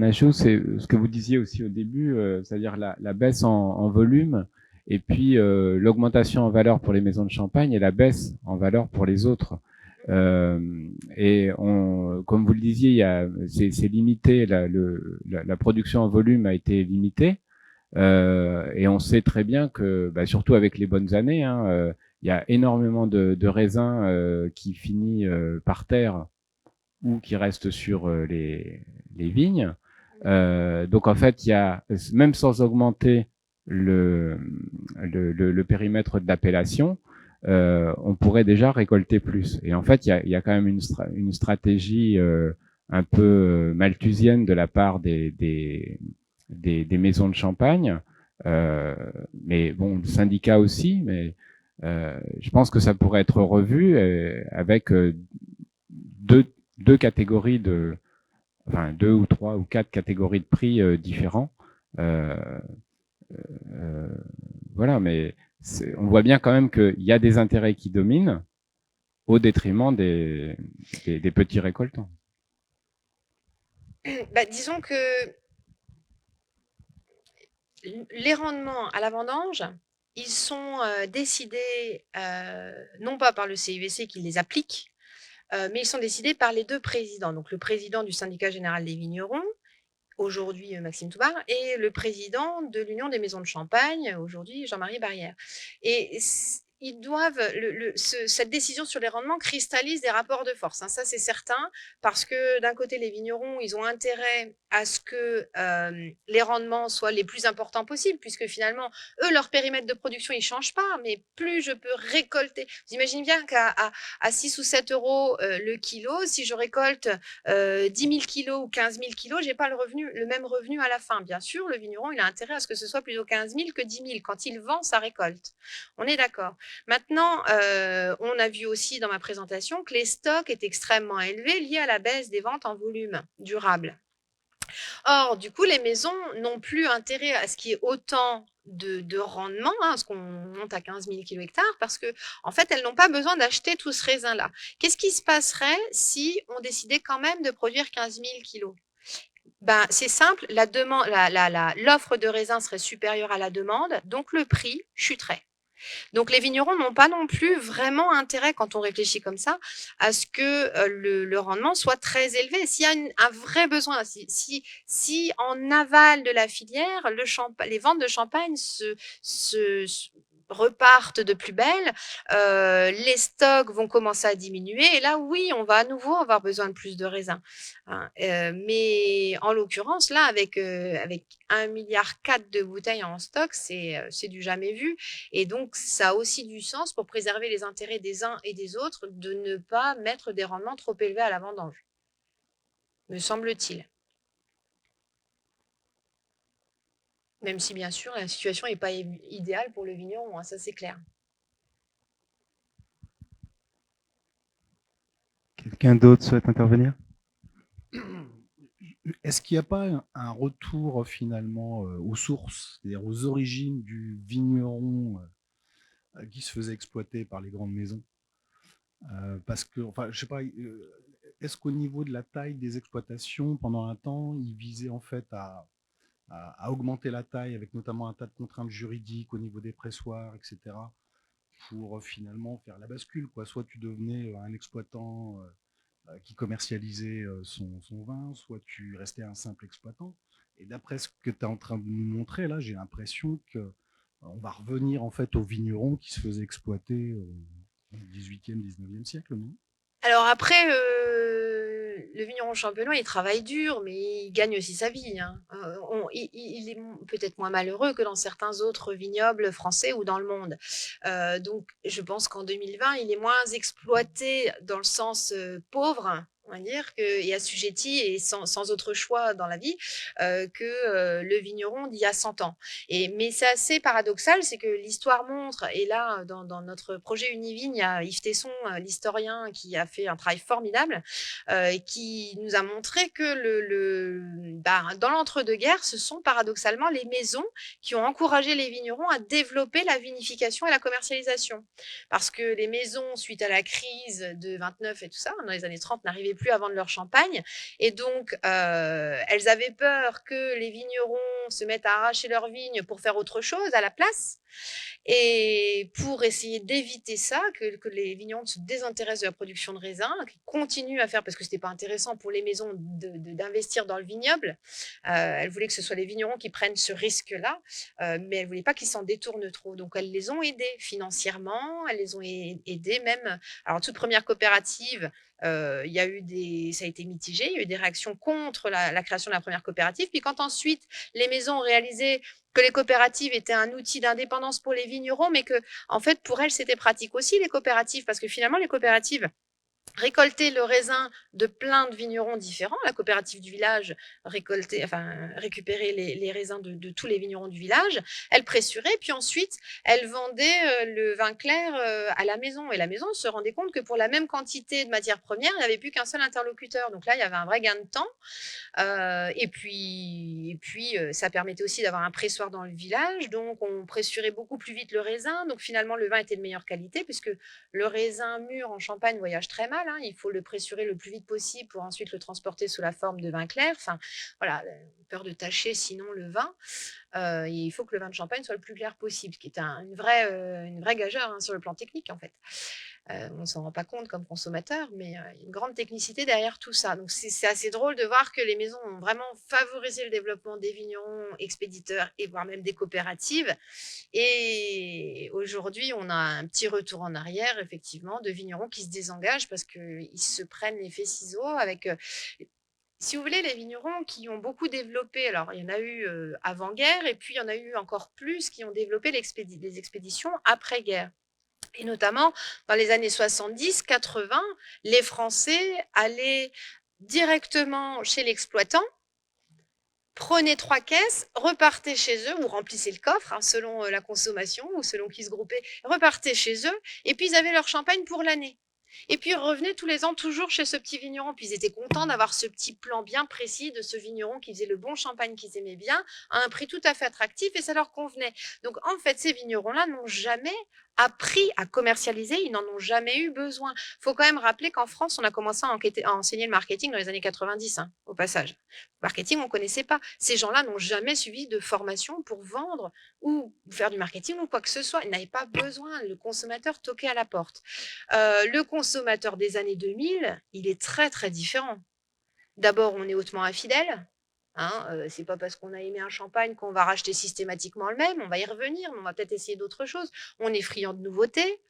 ajout, c'est ce que vous disiez aussi au début, c'est-à-dire la baisse en volume et puis l'augmentation en valeur pour les maisons de champagne et la baisse en valeur pour les autres. Comme vous le disiez, c'est limité, la production en volume a été limitée. Et on sait très bien que, surtout avec les bonnes années, hein, il y a énormément de raisins qui finissent par terre ou qui restent sur les vignes. Donc en fait, il y a, même sans augmenter le périmètre de l'appellation, on pourrait déjà récolter plus. Et en fait, il y a quand même une stratégie un peu malthusienne de la part des maisons de champagne, mais bon, le syndicat aussi, mais je pense que ça pourrait être revu avec deux catégories enfin 2 ou 3 ou 4 catégories de prix différents. Voilà, mais on voit bien quand même qu'il y a des intérêts qui dominent au détriment des petits récoltants. Disons que les rendements à la vendange, ils sont décidés non pas par le CIVC qui les applique, mais ils sont décidés par les deux présidents. Donc le président du syndicat général des vignerons, aujourd'hui Maxime Toubard, et le président de l'Union des maisons de champagne, aujourd'hui Jean-Marie Barrière. Et ils doivent, cette décision sur les rendements cristallise des rapports de force, hein, ça c'est certain, parce que d'un côté les vignerons, ils ont intérêt à ce que les rendements soient les plus importants possibles, puisque finalement, eux, leur périmètre de production, il ne change pas, mais plus je peux récolter. Vous imaginez bien qu'à 6 ou 7 euros le kilo, si je récolte 10 000 kilos ou 15 000 kilos, je n'ai pas le même revenu à la fin. Bien sûr, le vigneron, il a intérêt à ce que ce soit plutôt 15 000 que 10 000 quand il vend sa récolte. On est d'accord. Maintenant, on a vu aussi dans ma présentation que les stocks étaient extrêmement élevés liés à la baisse des ventes en volume durable. Or, du coup, les maisons n'ont plus intérêt à ce qu'il y ait autant de rendement, hein, parce qu'on monte à 15 000 kilo-hectares, parce que en fait, elles n'ont pas besoin d'acheter tout ce raisin-là. Qu'est-ce qui se passerait si on décidait quand même de produire 15 000 kilos? Ben, c'est simple, l'offre de raisin serait supérieure à la demande, donc le prix chuterait. Donc les vignerons n'ont pas non plus vraiment intérêt, quand on réfléchit comme ça, à ce que le rendement soit très élevé. S'il y a un vrai besoin, si en aval de la filière, les ventes de champagne se repartent de plus belle, les stocks vont commencer à diminuer et là, oui, on va à nouveau avoir besoin de plus de raisins, hein. Mais en l'occurrence, là, avec 1,4 milliard de bouteilles en stock, c'est du jamais vu. Et donc, ça a aussi du sens pour préserver les intérêts des uns et des autres de ne pas mettre des rendements trop élevés à la vendange, me semble-t-il. Même si, bien sûr, la situation n'est pas idéale pour le vigneron, hein, ça c'est clair. Quelqu'un d'autre souhaite intervenir? Est-ce qu'il n'y a pas un retour finalement aux sources, c'est-à-dire aux origines du vigneron qui se faisait exploiter par les grandes maisons? Parce que, enfin, je sais pas, est-ce qu'au niveau de la taille des exploitations, pendant un temps, ils visaient en fait à augmenter la taille avec notamment un tas de contraintes juridiques au niveau des pressoirs, etc., pour finalement faire la bascule, quoi. Soit tu devenais un exploitant qui commercialisait son vin, soit tu restais un simple exploitant. Et d'après ce que tu es en train de nous montrer, là, j'ai l'impression que on va revenir en fait aux vignerons qui se faisaient exploiter au XVIIIe, XIXe siècle, non? Alors après, le vigneron champenois, il travaille dur, mais il gagne aussi sa vie, hein. Il est peut-être moins malheureux que dans certains autres vignobles français ou dans le monde. Donc, je pense qu'en 2020, il est moins exploité dans le sens pauvre, on va dire, et assujetti et sans autre choix dans la vie que le vigneron d'il y a 100 ans. Mais c'est assez paradoxal, c'est que l'histoire montre, et là, dans notre projet Univigne, il y a Yves Tesson, l'historien, qui a fait un travail formidable, qui nous a montré que dans l'entre-deux-guerres, ce sont paradoxalement les maisons qui ont encouragé les vignerons à développer la vinification et la commercialisation. Parce que les maisons, suite à la crise de 29 et tout ça, dans les années 30, n'arrivaient plus à vendre leur champagne. Et donc, elles avaient peur que les vignerons se mettent à arracher leurs vignes pour faire autre chose à la place. Et pour essayer d'éviter ça, que les vignerons se désintéressent de la production de raisins, qu'ils continuent à faire, parce que ce n'était pas intéressant pour les maisons d'investir dans le vignoble. Elles voulaient que ce soit les vignerons qui prennent ce risque-là, mais elles ne voulaient pas qu'ils s'en détournent trop. Donc, elles les ont aidés financièrement, elles les ont aidés même. Alors, toute première coopérative, ça a été mitigé, il y a eu des réactions contre la création de la première coopérative. Puis quand ensuite, les maisons ont réalisé que les coopératives étaient un outil d'indépendance pour les vignerons, mais que, en fait, pour elles, c'était pratique aussi, les coopératives, parce que finalement, les coopératives récolter le raisin de plein de vignerons différents. La coopérative du village récupérait les raisins de tous les vignerons du village. Elle pressurait, puis ensuite, elle vendait le vin clair à la maison. Et la maison se rendait compte que pour la même quantité de matières premières, il n'y avait plus qu'un seul interlocuteur. Donc là, il y avait un vrai gain de temps. Et puis ça permettait aussi d'avoir un pressoir dans le village. Donc, on pressurait beaucoup plus vite le raisin. Donc, finalement, le vin était de meilleure qualité puisque le raisin mûr en Champagne voyage très mal, hein. Il faut le pressurer le plus vite possible pour ensuite le transporter sous la forme de vin clair. Enfin, voilà, peur de tacher sinon le vin. Et il faut que le vin de Champagne soit le plus clair possible, ce qui est une vraie gageure, hein, sur le plan technique en fait. On ne s'en rend pas compte comme consommateur, mais il y a une grande technicité derrière tout ça. Donc c'est assez drôle de voir que les maisons ont vraiment favorisé le développement des vignerons, expéditeurs et voire même des coopératives. Et aujourd'hui, on a un petit retour en arrière, effectivement, de vignerons qui se désengagent parce qu'ils se prennent l'effet ciseau avec... si vous voulez, les vignerons qui ont beaucoup développé, alors il y en a eu avant-guerre et puis il y en a eu encore plus qui ont développé les expéditions après-guerre. Et notamment, dans les années 70-80, les Français allaient directement chez l'exploitant, prenaient 3 caisses, repartaient chez eux, ou remplissaient le coffre, hein, selon la consommation, ou selon qui se groupait, repartaient chez eux, et puis ils avaient leur champagne pour l'année. Et puis, ils revenaient tous les ans toujours chez ce petit vigneron. Puis, ils étaient contents d'avoir ce petit plan bien précis de ce vigneron qui faisait le bon champagne qu'ils aimaient bien, à un prix tout à fait attractif, et ça leur convenait. Donc, en fait, ces vignerons-là n'ont jamais appris à commercialiser, ils n'en ont jamais eu besoin. Il faut quand même rappeler qu'en France, on a commencé à enseigner le marketing dans les années 90, hein, au passage. Le marketing, on ne connaissait pas. Ces gens-là n'ont jamais suivi de formation pour vendre ou faire du marketing ou quoi que ce soit. Ils n'avaient pas besoin. Le consommateur toquait à la porte. Le consommateur des années 2000, il est très, très différent. D'abord, on est hautement infidèle. Hein, c'est pas parce qu'on a aimé un champagne qu'on va racheter systématiquement le même. On va y revenir, mais on va peut-être essayer d'autres choses. On est friand de nouveautés.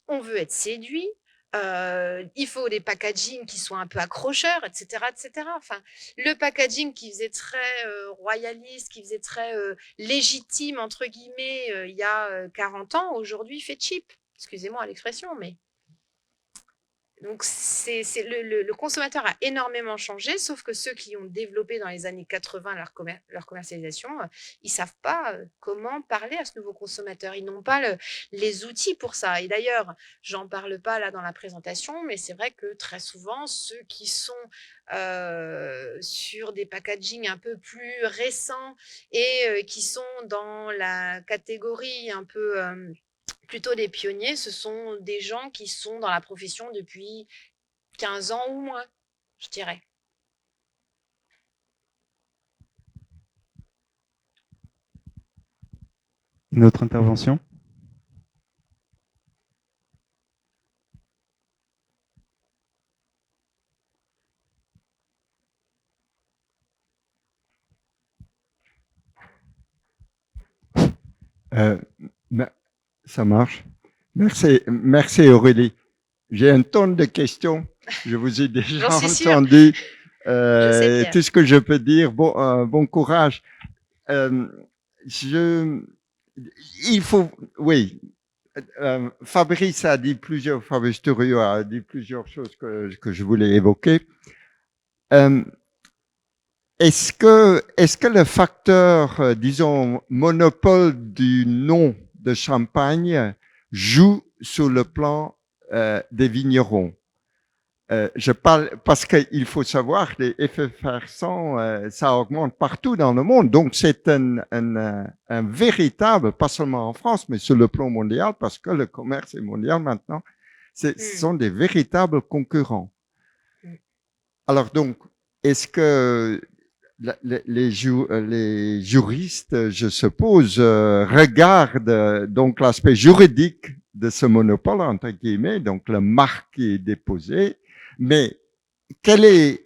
On veut être séduit. Il faut des packaging qui soient un peu accrocheurs, etc., etc. Enfin, le packaging qui faisait très royaliste, qui faisait très légitime, entre guillemets, il y a 40 ans, aujourd'hui fait cheap. Excusez-moi l'expression, mais... Donc, le consommateur a énormément changé, sauf que ceux qui ont développé dans les années 80 leur commercialisation, ils ne savent pas comment parler à ce nouveau consommateur. Ils n'ont pas les outils pour ça. Et d'ailleurs, j'en parle pas là dans la présentation, mais c'est vrai que très souvent, ceux qui sont sur des packaging un peu plus récents et qui sont dans la catégorie un peu... plutôt des pionniers, ce sont des gens qui sont dans la profession depuis 15 ans ou moins, je dirais. Une autre intervention? Ça marche. Merci Aurélie. J'ai un tonne de questions. Je vous ai déjà entendu. Tout ce que je peux dire. Bon courage. Il faut, oui. Fabrice Thuriot a dit plusieurs choses que je voulais évoquer. Est-ce que le facteur, disons, monopole du nom de Champagne joue sur le plan des vignerons? Je parle parce qu'il faut savoir que les effervescents, ça augmente partout dans le monde. Donc c'est un véritable, pas seulement en France, mais sur le plan mondial, parce que le commerce est mondial maintenant. Ce sont des véritables concurrents. Alors donc, est-ce que les juristes, je suppose, regardent donc l'aspect juridique de ce monopole, entre guillemets, donc la marque qui est déposée, mais quel est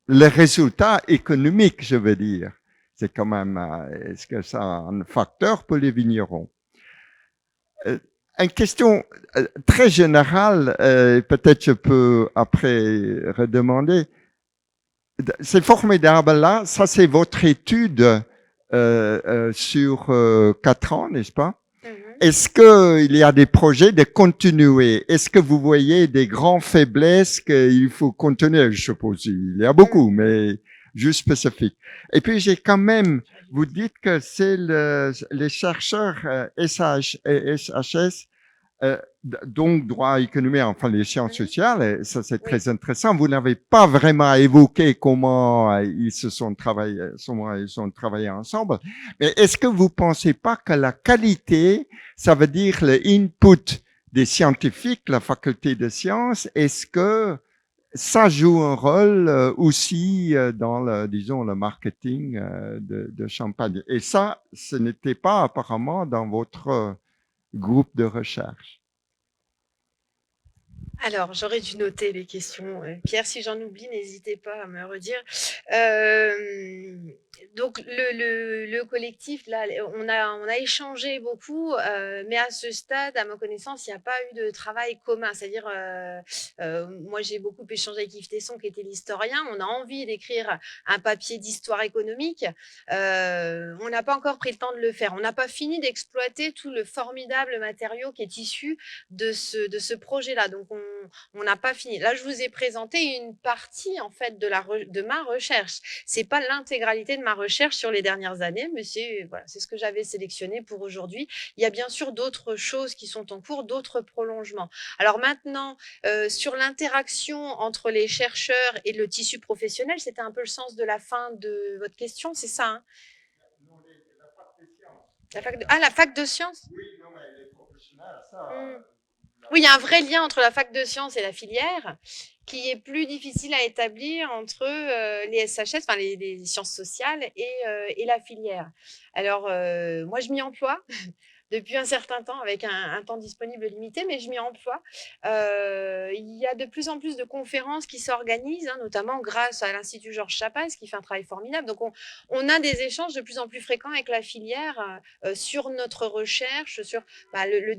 le résultat économique, je veux dire? C'est quand même, est-ce que ça a un facteur pour les vignerons? Une question très générale, peut-être je peux après redemander. C'est formidable là, ça c'est votre étude sur 4 ans, n'est-ce pas? Est-ce qu'il y a des projets de continuer? Est-ce que vous voyez des grandes faiblesses qu'il faut continuer? Je suppose il y a beaucoup, mais juste spécifique. Et puis j'ai quand même, vous dites que c'est les chercheurs SHS, donc droit économique, enfin les sciences sociales, et ça c'est très intéressant. Vous n'avez pas vraiment évoqué comment ils sont travaillés ensemble. Mais est-ce que vous pensez pas que la qualité, ça veut dire le input des scientifiques, la faculté de sciences, est-ce que ça joue un rôle aussi dans le marketing de Champagne? Et ça, ce n'était pas apparemment dans votre groupe de recherche. Alors, j'aurais dû noter les questions. Pierre, si j'en oublie, n'hésitez pas à me redire. Donc, le collectif, là, on a échangé beaucoup, mais à ce stade, à ma connaissance, il n'y a pas eu de travail commun. C'est-à-dire, moi, j'ai beaucoup échangé avec Yves Tesson, qui était l'historien. On a envie d'écrire un papier d'histoire économique. On n'a pas encore pris le temps de le faire. On n'a pas fini d'exploiter tout le formidable matériau qui est issu de ce projet-là. Donc, on n'a pas fini. Là, je vous ai présenté une partie en fait de ma recherche. C'est pas l'intégralité de de ma recherche sur les dernières années, mais c'est ce que j'avais sélectionné pour aujourd'hui. Il y a bien sûr d'autres choses qui sont en cours, d'autres prolongements. Alors maintenant, sur l'interaction entre les chercheurs et le tissu professionnel, c'était un peu le sens de la fin de votre question, c'est ça, hein? La fac de sciences. Oui, non, mais les professionnels, ça. Oui, il y a un vrai lien entre la fac de sciences et la filière qui est plus difficile à établir entre les SHS, enfin les sciences sociales et la filière. Alors, moi, je m'y emploie depuis un certain temps, avec un temps disponible limité, mais je m'y emploie. Il y a de plus en plus de conférences qui s'organisent, hein, notamment grâce à l'Institut Georges Chapasse, qui fait un travail formidable. Donc, on a des échanges de plus en plus fréquents avec la filière sur notre recherche. On est le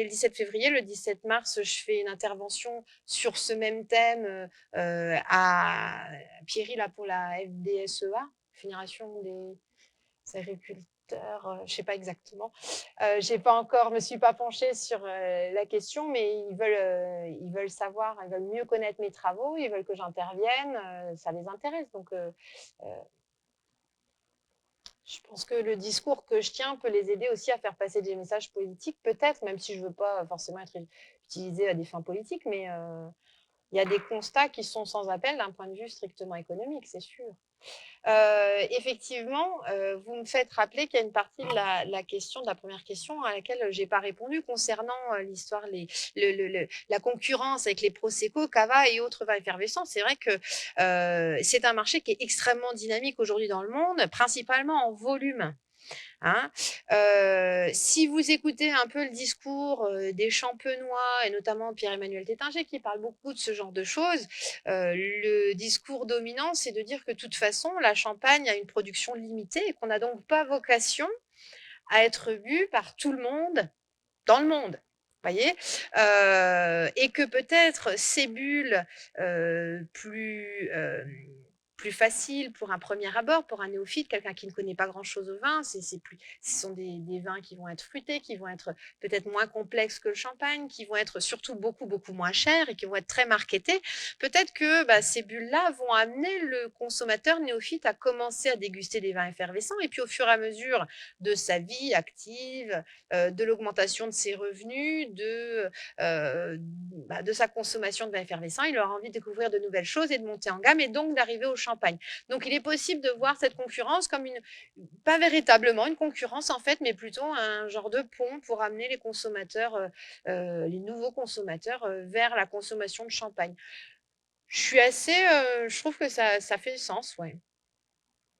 17 février, le 17 mars, je fais une intervention sur ce même thème à Pierry, là, pour la FDSEA, Fédération des agriculteurs. Je ne sais pas exactement. Me suis pas penchée sur la question, mais ils veulent savoir, ils veulent mieux connaître mes travaux, ils veulent que j'intervienne, ça les intéresse. Donc, je pense que le discours que je tiens peut les aider aussi à faire passer des messages politiques, peut-être, même si je ne veux pas forcément être utilisée à des fins politiques, mais il y a des constats qui sont sans appel d'un point de vue strictement économique, c'est sûr. Effectivement, vous me faites rappeler qu'il y a une partie de la question, de la première question à laquelle je n'ai pas répondu concernant l'histoire, la concurrence avec les Prosecco, Cava et autres vins effervescents. C'est vrai que c'est un marché qui est extrêmement dynamique aujourd'hui dans le monde, principalement en volume. Hein. Si vous écoutez un peu le discours des Champenois et notamment Pierre-Emmanuel Tétinger qui parle beaucoup de ce genre de choses, le discours dominant, c'est de dire que de toute façon, la Champagne a une production limitée et qu'on n'a donc pas vocation à être bu par tout le monde dans le monde. Voyez, et que peut-être ces bulles plus facile pour un premier abord, pour un néophyte, quelqu'un qui ne connaît pas grand-chose au vin. Ce sont des vins qui vont être fruités, qui vont être peut-être moins complexes que le champagne, qui vont être surtout beaucoup, beaucoup moins chers et qui vont être très marketés. Peut-être que ces bulles-là vont amener le consommateur néophyte à commencer à déguster des vins effervescents et puis au fur et à mesure de sa vie active, de l'augmentation de ses revenus, de sa consommation de vins effervescents, il aura envie de découvrir de nouvelles choses et de monter en gamme et donc d'arriver au champagne. Donc, il est possible de voir cette concurrence comme pas véritablement une concurrence en fait, mais plutôt un genre de pont pour amener les consommateurs, les nouveaux consommateurs vers la consommation de champagne. Je trouve que ça fait sens, ouais.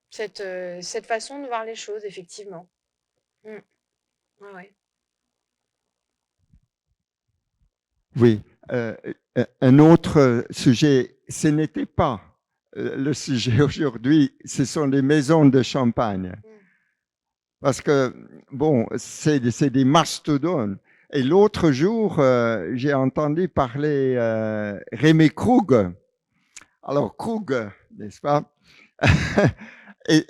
Cette façon de voir les choses, effectivement. Ouais, ouais. Oui, un autre sujet, ce n'était pas le sujet aujourd'hui, ce sont les maisons de champagne. Parce que, bon, c'est des mastodontes. Et l'autre jour, j'ai entendu parler Rémi Krug. Alors, Krug, n'est-ce pas? et,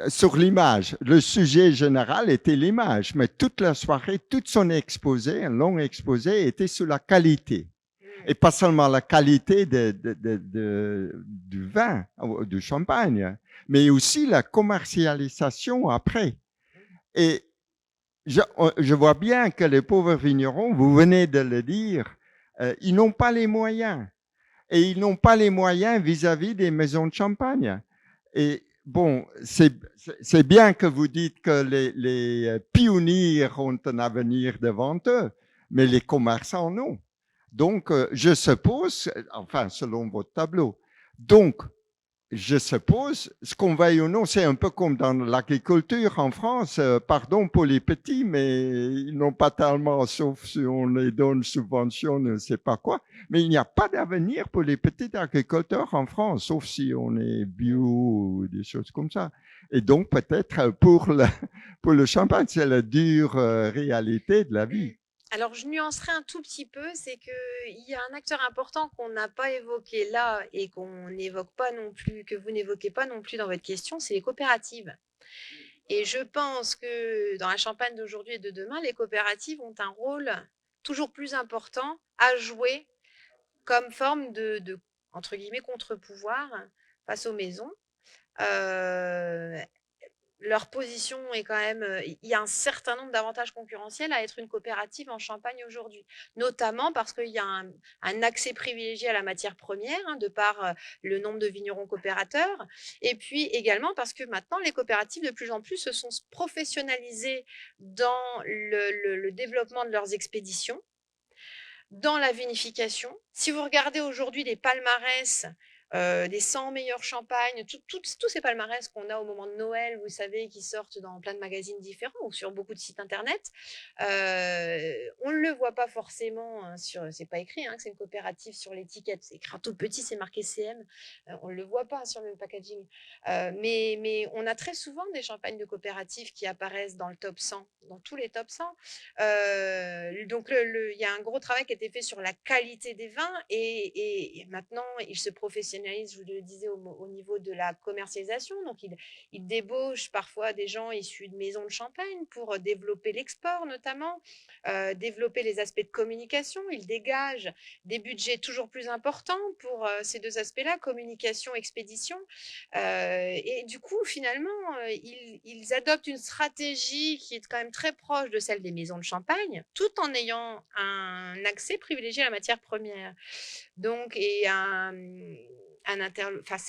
sur l'image, le sujet général était l'image, mais toute la soirée, toute son exposé, un long exposé, était sur la qualité. Et pas seulement la qualité du vin, du champagne, mais aussi la commercialisation après. Et je vois bien que les pauvres vignerons, vous venez de le dire, ils n'ont pas les moyens. Et ils n'ont pas les moyens vis-à-vis des maisons de champagne. Et bon, c'est bien que vous dites que les pionniers ont un avenir devant eux, mais les commerçants non. Donc, je suppose, enfin, selon votre tableau, donc, je suppose, ce qu'on veuille ou non, c'est un peu comme dans l'agriculture en France, pardon pour les petits, mais ils n'ont pas tellement, sauf si on les donne subvention, ne sais pas quoi, mais il n'y a pas d'avenir pour les petits agriculteurs en France, sauf si on est bio ou des choses comme ça. Et donc, peut-être pour le champagne, c'est la dure réalité de la vie. Alors, je nuancerai un tout petit peu, c'est qu'il y a un acteur important qu'on n'a pas évoqué là et qu'on n'évoque pas non plus, que vous n'évoquez pas non plus dans votre question, c'est les coopératives. Et je pense que dans la Champagne d'aujourd'hui et de demain, les coopératives ont un rôle toujours plus important à jouer comme forme de entre guillemets, contre-pouvoir face aux maisons. Leur position est quand même, il y a un certain nombre d'avantages concurrentiels à être une coopérative en Champagne aujourd'hui, notamment parce qu'il y a un accès privilégié à la matière première, hein, de par le nombre de vignerons coopérateurs, et puis également parce que maintenant les coopératives de plus en plus se sont professionnalisées dans le développement de leurs expéditions, dans la vinification. Si vous regardez aujourd'hui les palmarès des 100 meilleurs champagnes, tous ces palmarès qu'on a au moment de Noël, vous savez, qui sortent dans plein de magazines différents ou sur beaucoup de sites internet, on ne le voit pas forcément, hein, c'est pas écrit hein, que c'est une coopérative sur l'étiquette, c'est écrit tout petit, c'est marqué CM, on ne le voit pas sur le packaging. Mais on a très souvent des champagnes de coopératives qui apparaissent dans le top 100, dans tous les top 100. Donc, il y a un gros travail qui a été fait sur la qualité des vins et maintenant, ils se professionnalisent, je vous le disais, au niveau de la commercialisation. Donc, ils débauchent parfois des gens issus de maisons de champagne pour développer l'export notamment, développer les aspects de communication. Ils dégagent des budgets toujours plus importants pour ces deux aspects-là, communication, expédition. Et du coup, finalement, ils adoptent une stratégie qui est quand même très proche de celle des maisons de champagne, tout en ayant un accès privilégié à la matière première. Donc, c'est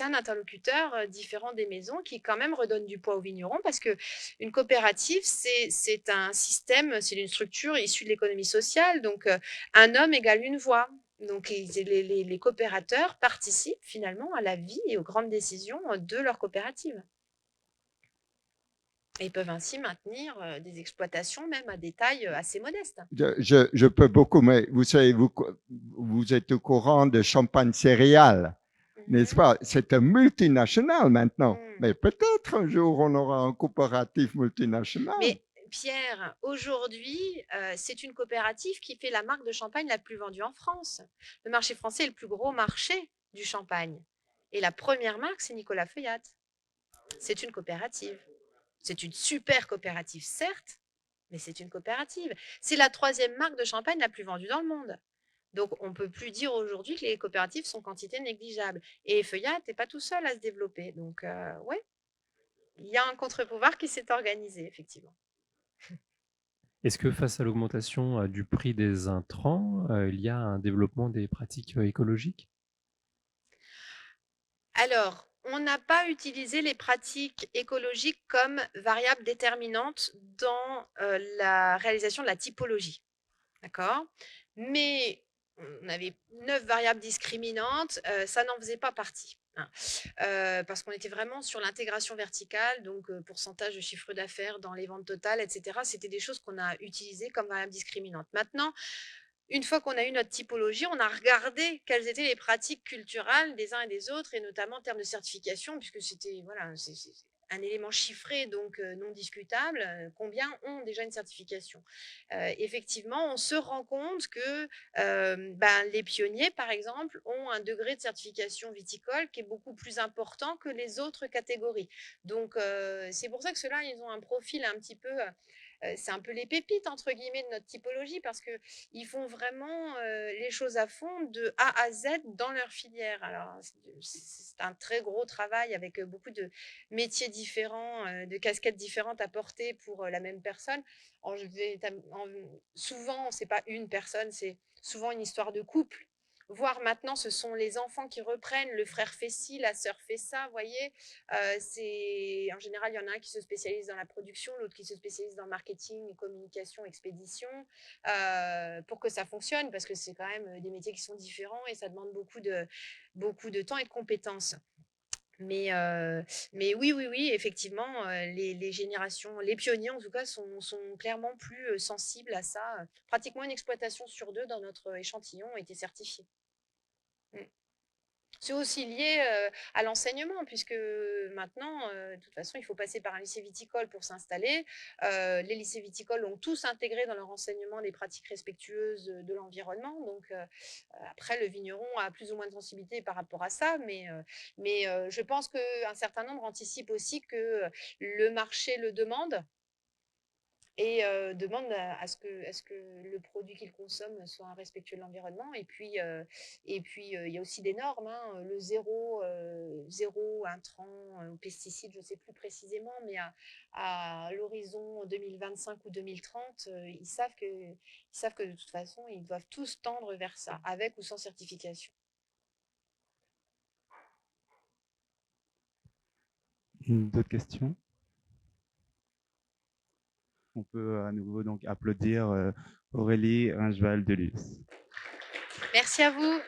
un interlocuteur différent des maisons qui quand même redonne du poids aux vignerons parce que une coopérative, c'est un système, c'est une structure issue de l'économie sociale. Donc, un homme égale une voix. Donc, les coopérateurs participent finalement à la vie et aux grandes décisions de leur coopérative. Et ils peuvent ainsi maintenir des exploitations même à des tailles assez modestes. Je peux beaucoup, mais vous savez, vous êtes au courant de Champagne Céréales, n'est-ce pas? C'est un multinational maintenant, mais peut-être un jour on aura un coopératif multinational. Mais Pierre, aujourd'hui, c'est une coopérative qui fait la marque de champagne la plus vendue en France. Le marché français est le plus gros marché du champagne. Et la première marque, c'est Nicolas Feuillatte. C'est une coopérative. C'est une super coopérative, certes, mais c'est une coopérative. C'est la troisième marque de champagne la plus vendue dans le monde. Donc, on ne peut plus dire aujourd'hui que les coopératives sont quantité négligeable. Et Feuillatte n'est pas tout seul à se développer. Donc, ouais, il y a un contre-pouvoir qui s'est organisé, effectivement. Est-ce que face à l'augmentation du prix des intrants, il y a un développement des pratiques écologiques? Alors, on n'a pas utilisé les pratiques écologiques comme variable déterminante dans la réalisation de la typologie. D'accord? Mais on avait 9 variables discriminantes, ça n'en faisait pas partie. Hein. Parce qu'on était vraiment sur l'intégration verticale, donc pourcentage de chiffre d'affaires dans les ventes totales, etc. C'était des choses qu'on a utilisées comme variable discriminante. Maintenant, une fois qu'on a eu notre typologie, on a regardé quelles étaient les pratiques culturelles des uns et des autres, et notamment en termes de certification, puisque c'était voilà, c'est un élément chiffré, donc non discutable. Combien ont déjà une certification? Effectivement, on se rend compte que les pionniers, par exemple, ont un degré de certification viticole qui est beaucoup plus important que les autres catégories. Donc, c'est pour ça que ceux-là, ils ont un profil un petit peu... c'est un peu les pépites, entre guillemets, de notre typologie, parce qu'ils font vraiment les choses à fond de A à Z dans leur filière. Alors, c'est un très gros travail avec beaucoup de métiers différents, de casquettes différentes à porter pour la même personne. Souvent, c'est pas une personne, c'est souvent une histoire de couple. Voire maintenant, ce sont les enfants qui reprennent, le frère fait ci, la sœur fait ça, vous voyez. En général, il y en a un qui se spécialise dans la production, l'autre qui se spécialise dans le marketing, communication, expédition, pour que ça fonctionne, parce que c'est quand même des métiers qui sont différents et ça demande beaucoup de temps et de compétences. Mais oui, effectivement, les générations, les pionniers en tout cas, sont clairement plus sensibles à ça. Pratiquement une exploitation sur 2 dans notre échantillon a été certifiée. C'est aussi lié à l'enseignement, puisque maintenant, de toute façon, il faut passer par un lycée viticole pour s'installer. Les lycées viticoles ont tous intégré dans leur enseignement des pratiques respectueuses de l'environnement. Donc, après, le vigneron a plus ou moins de sensibilité par rapport à ça, mais je pense qu'un certain nombre anticipent aussi que le marché le demande et demandent à ce que le produit qu'ils consomment soit respectueux de l'environnement. Et puis, il y a aussi des normes, hein, le zéro intrant ou pesticide, je ne sais plus précisément, mais à l'horizon 2025 ou 2030, ils savent que de toute façon, ils doivent tous tendre vers ça, avec ou sans certification. D'autres questions? On peut à nouveau donc applaudir Aurélie Ringevall-Delus. Merci à vous.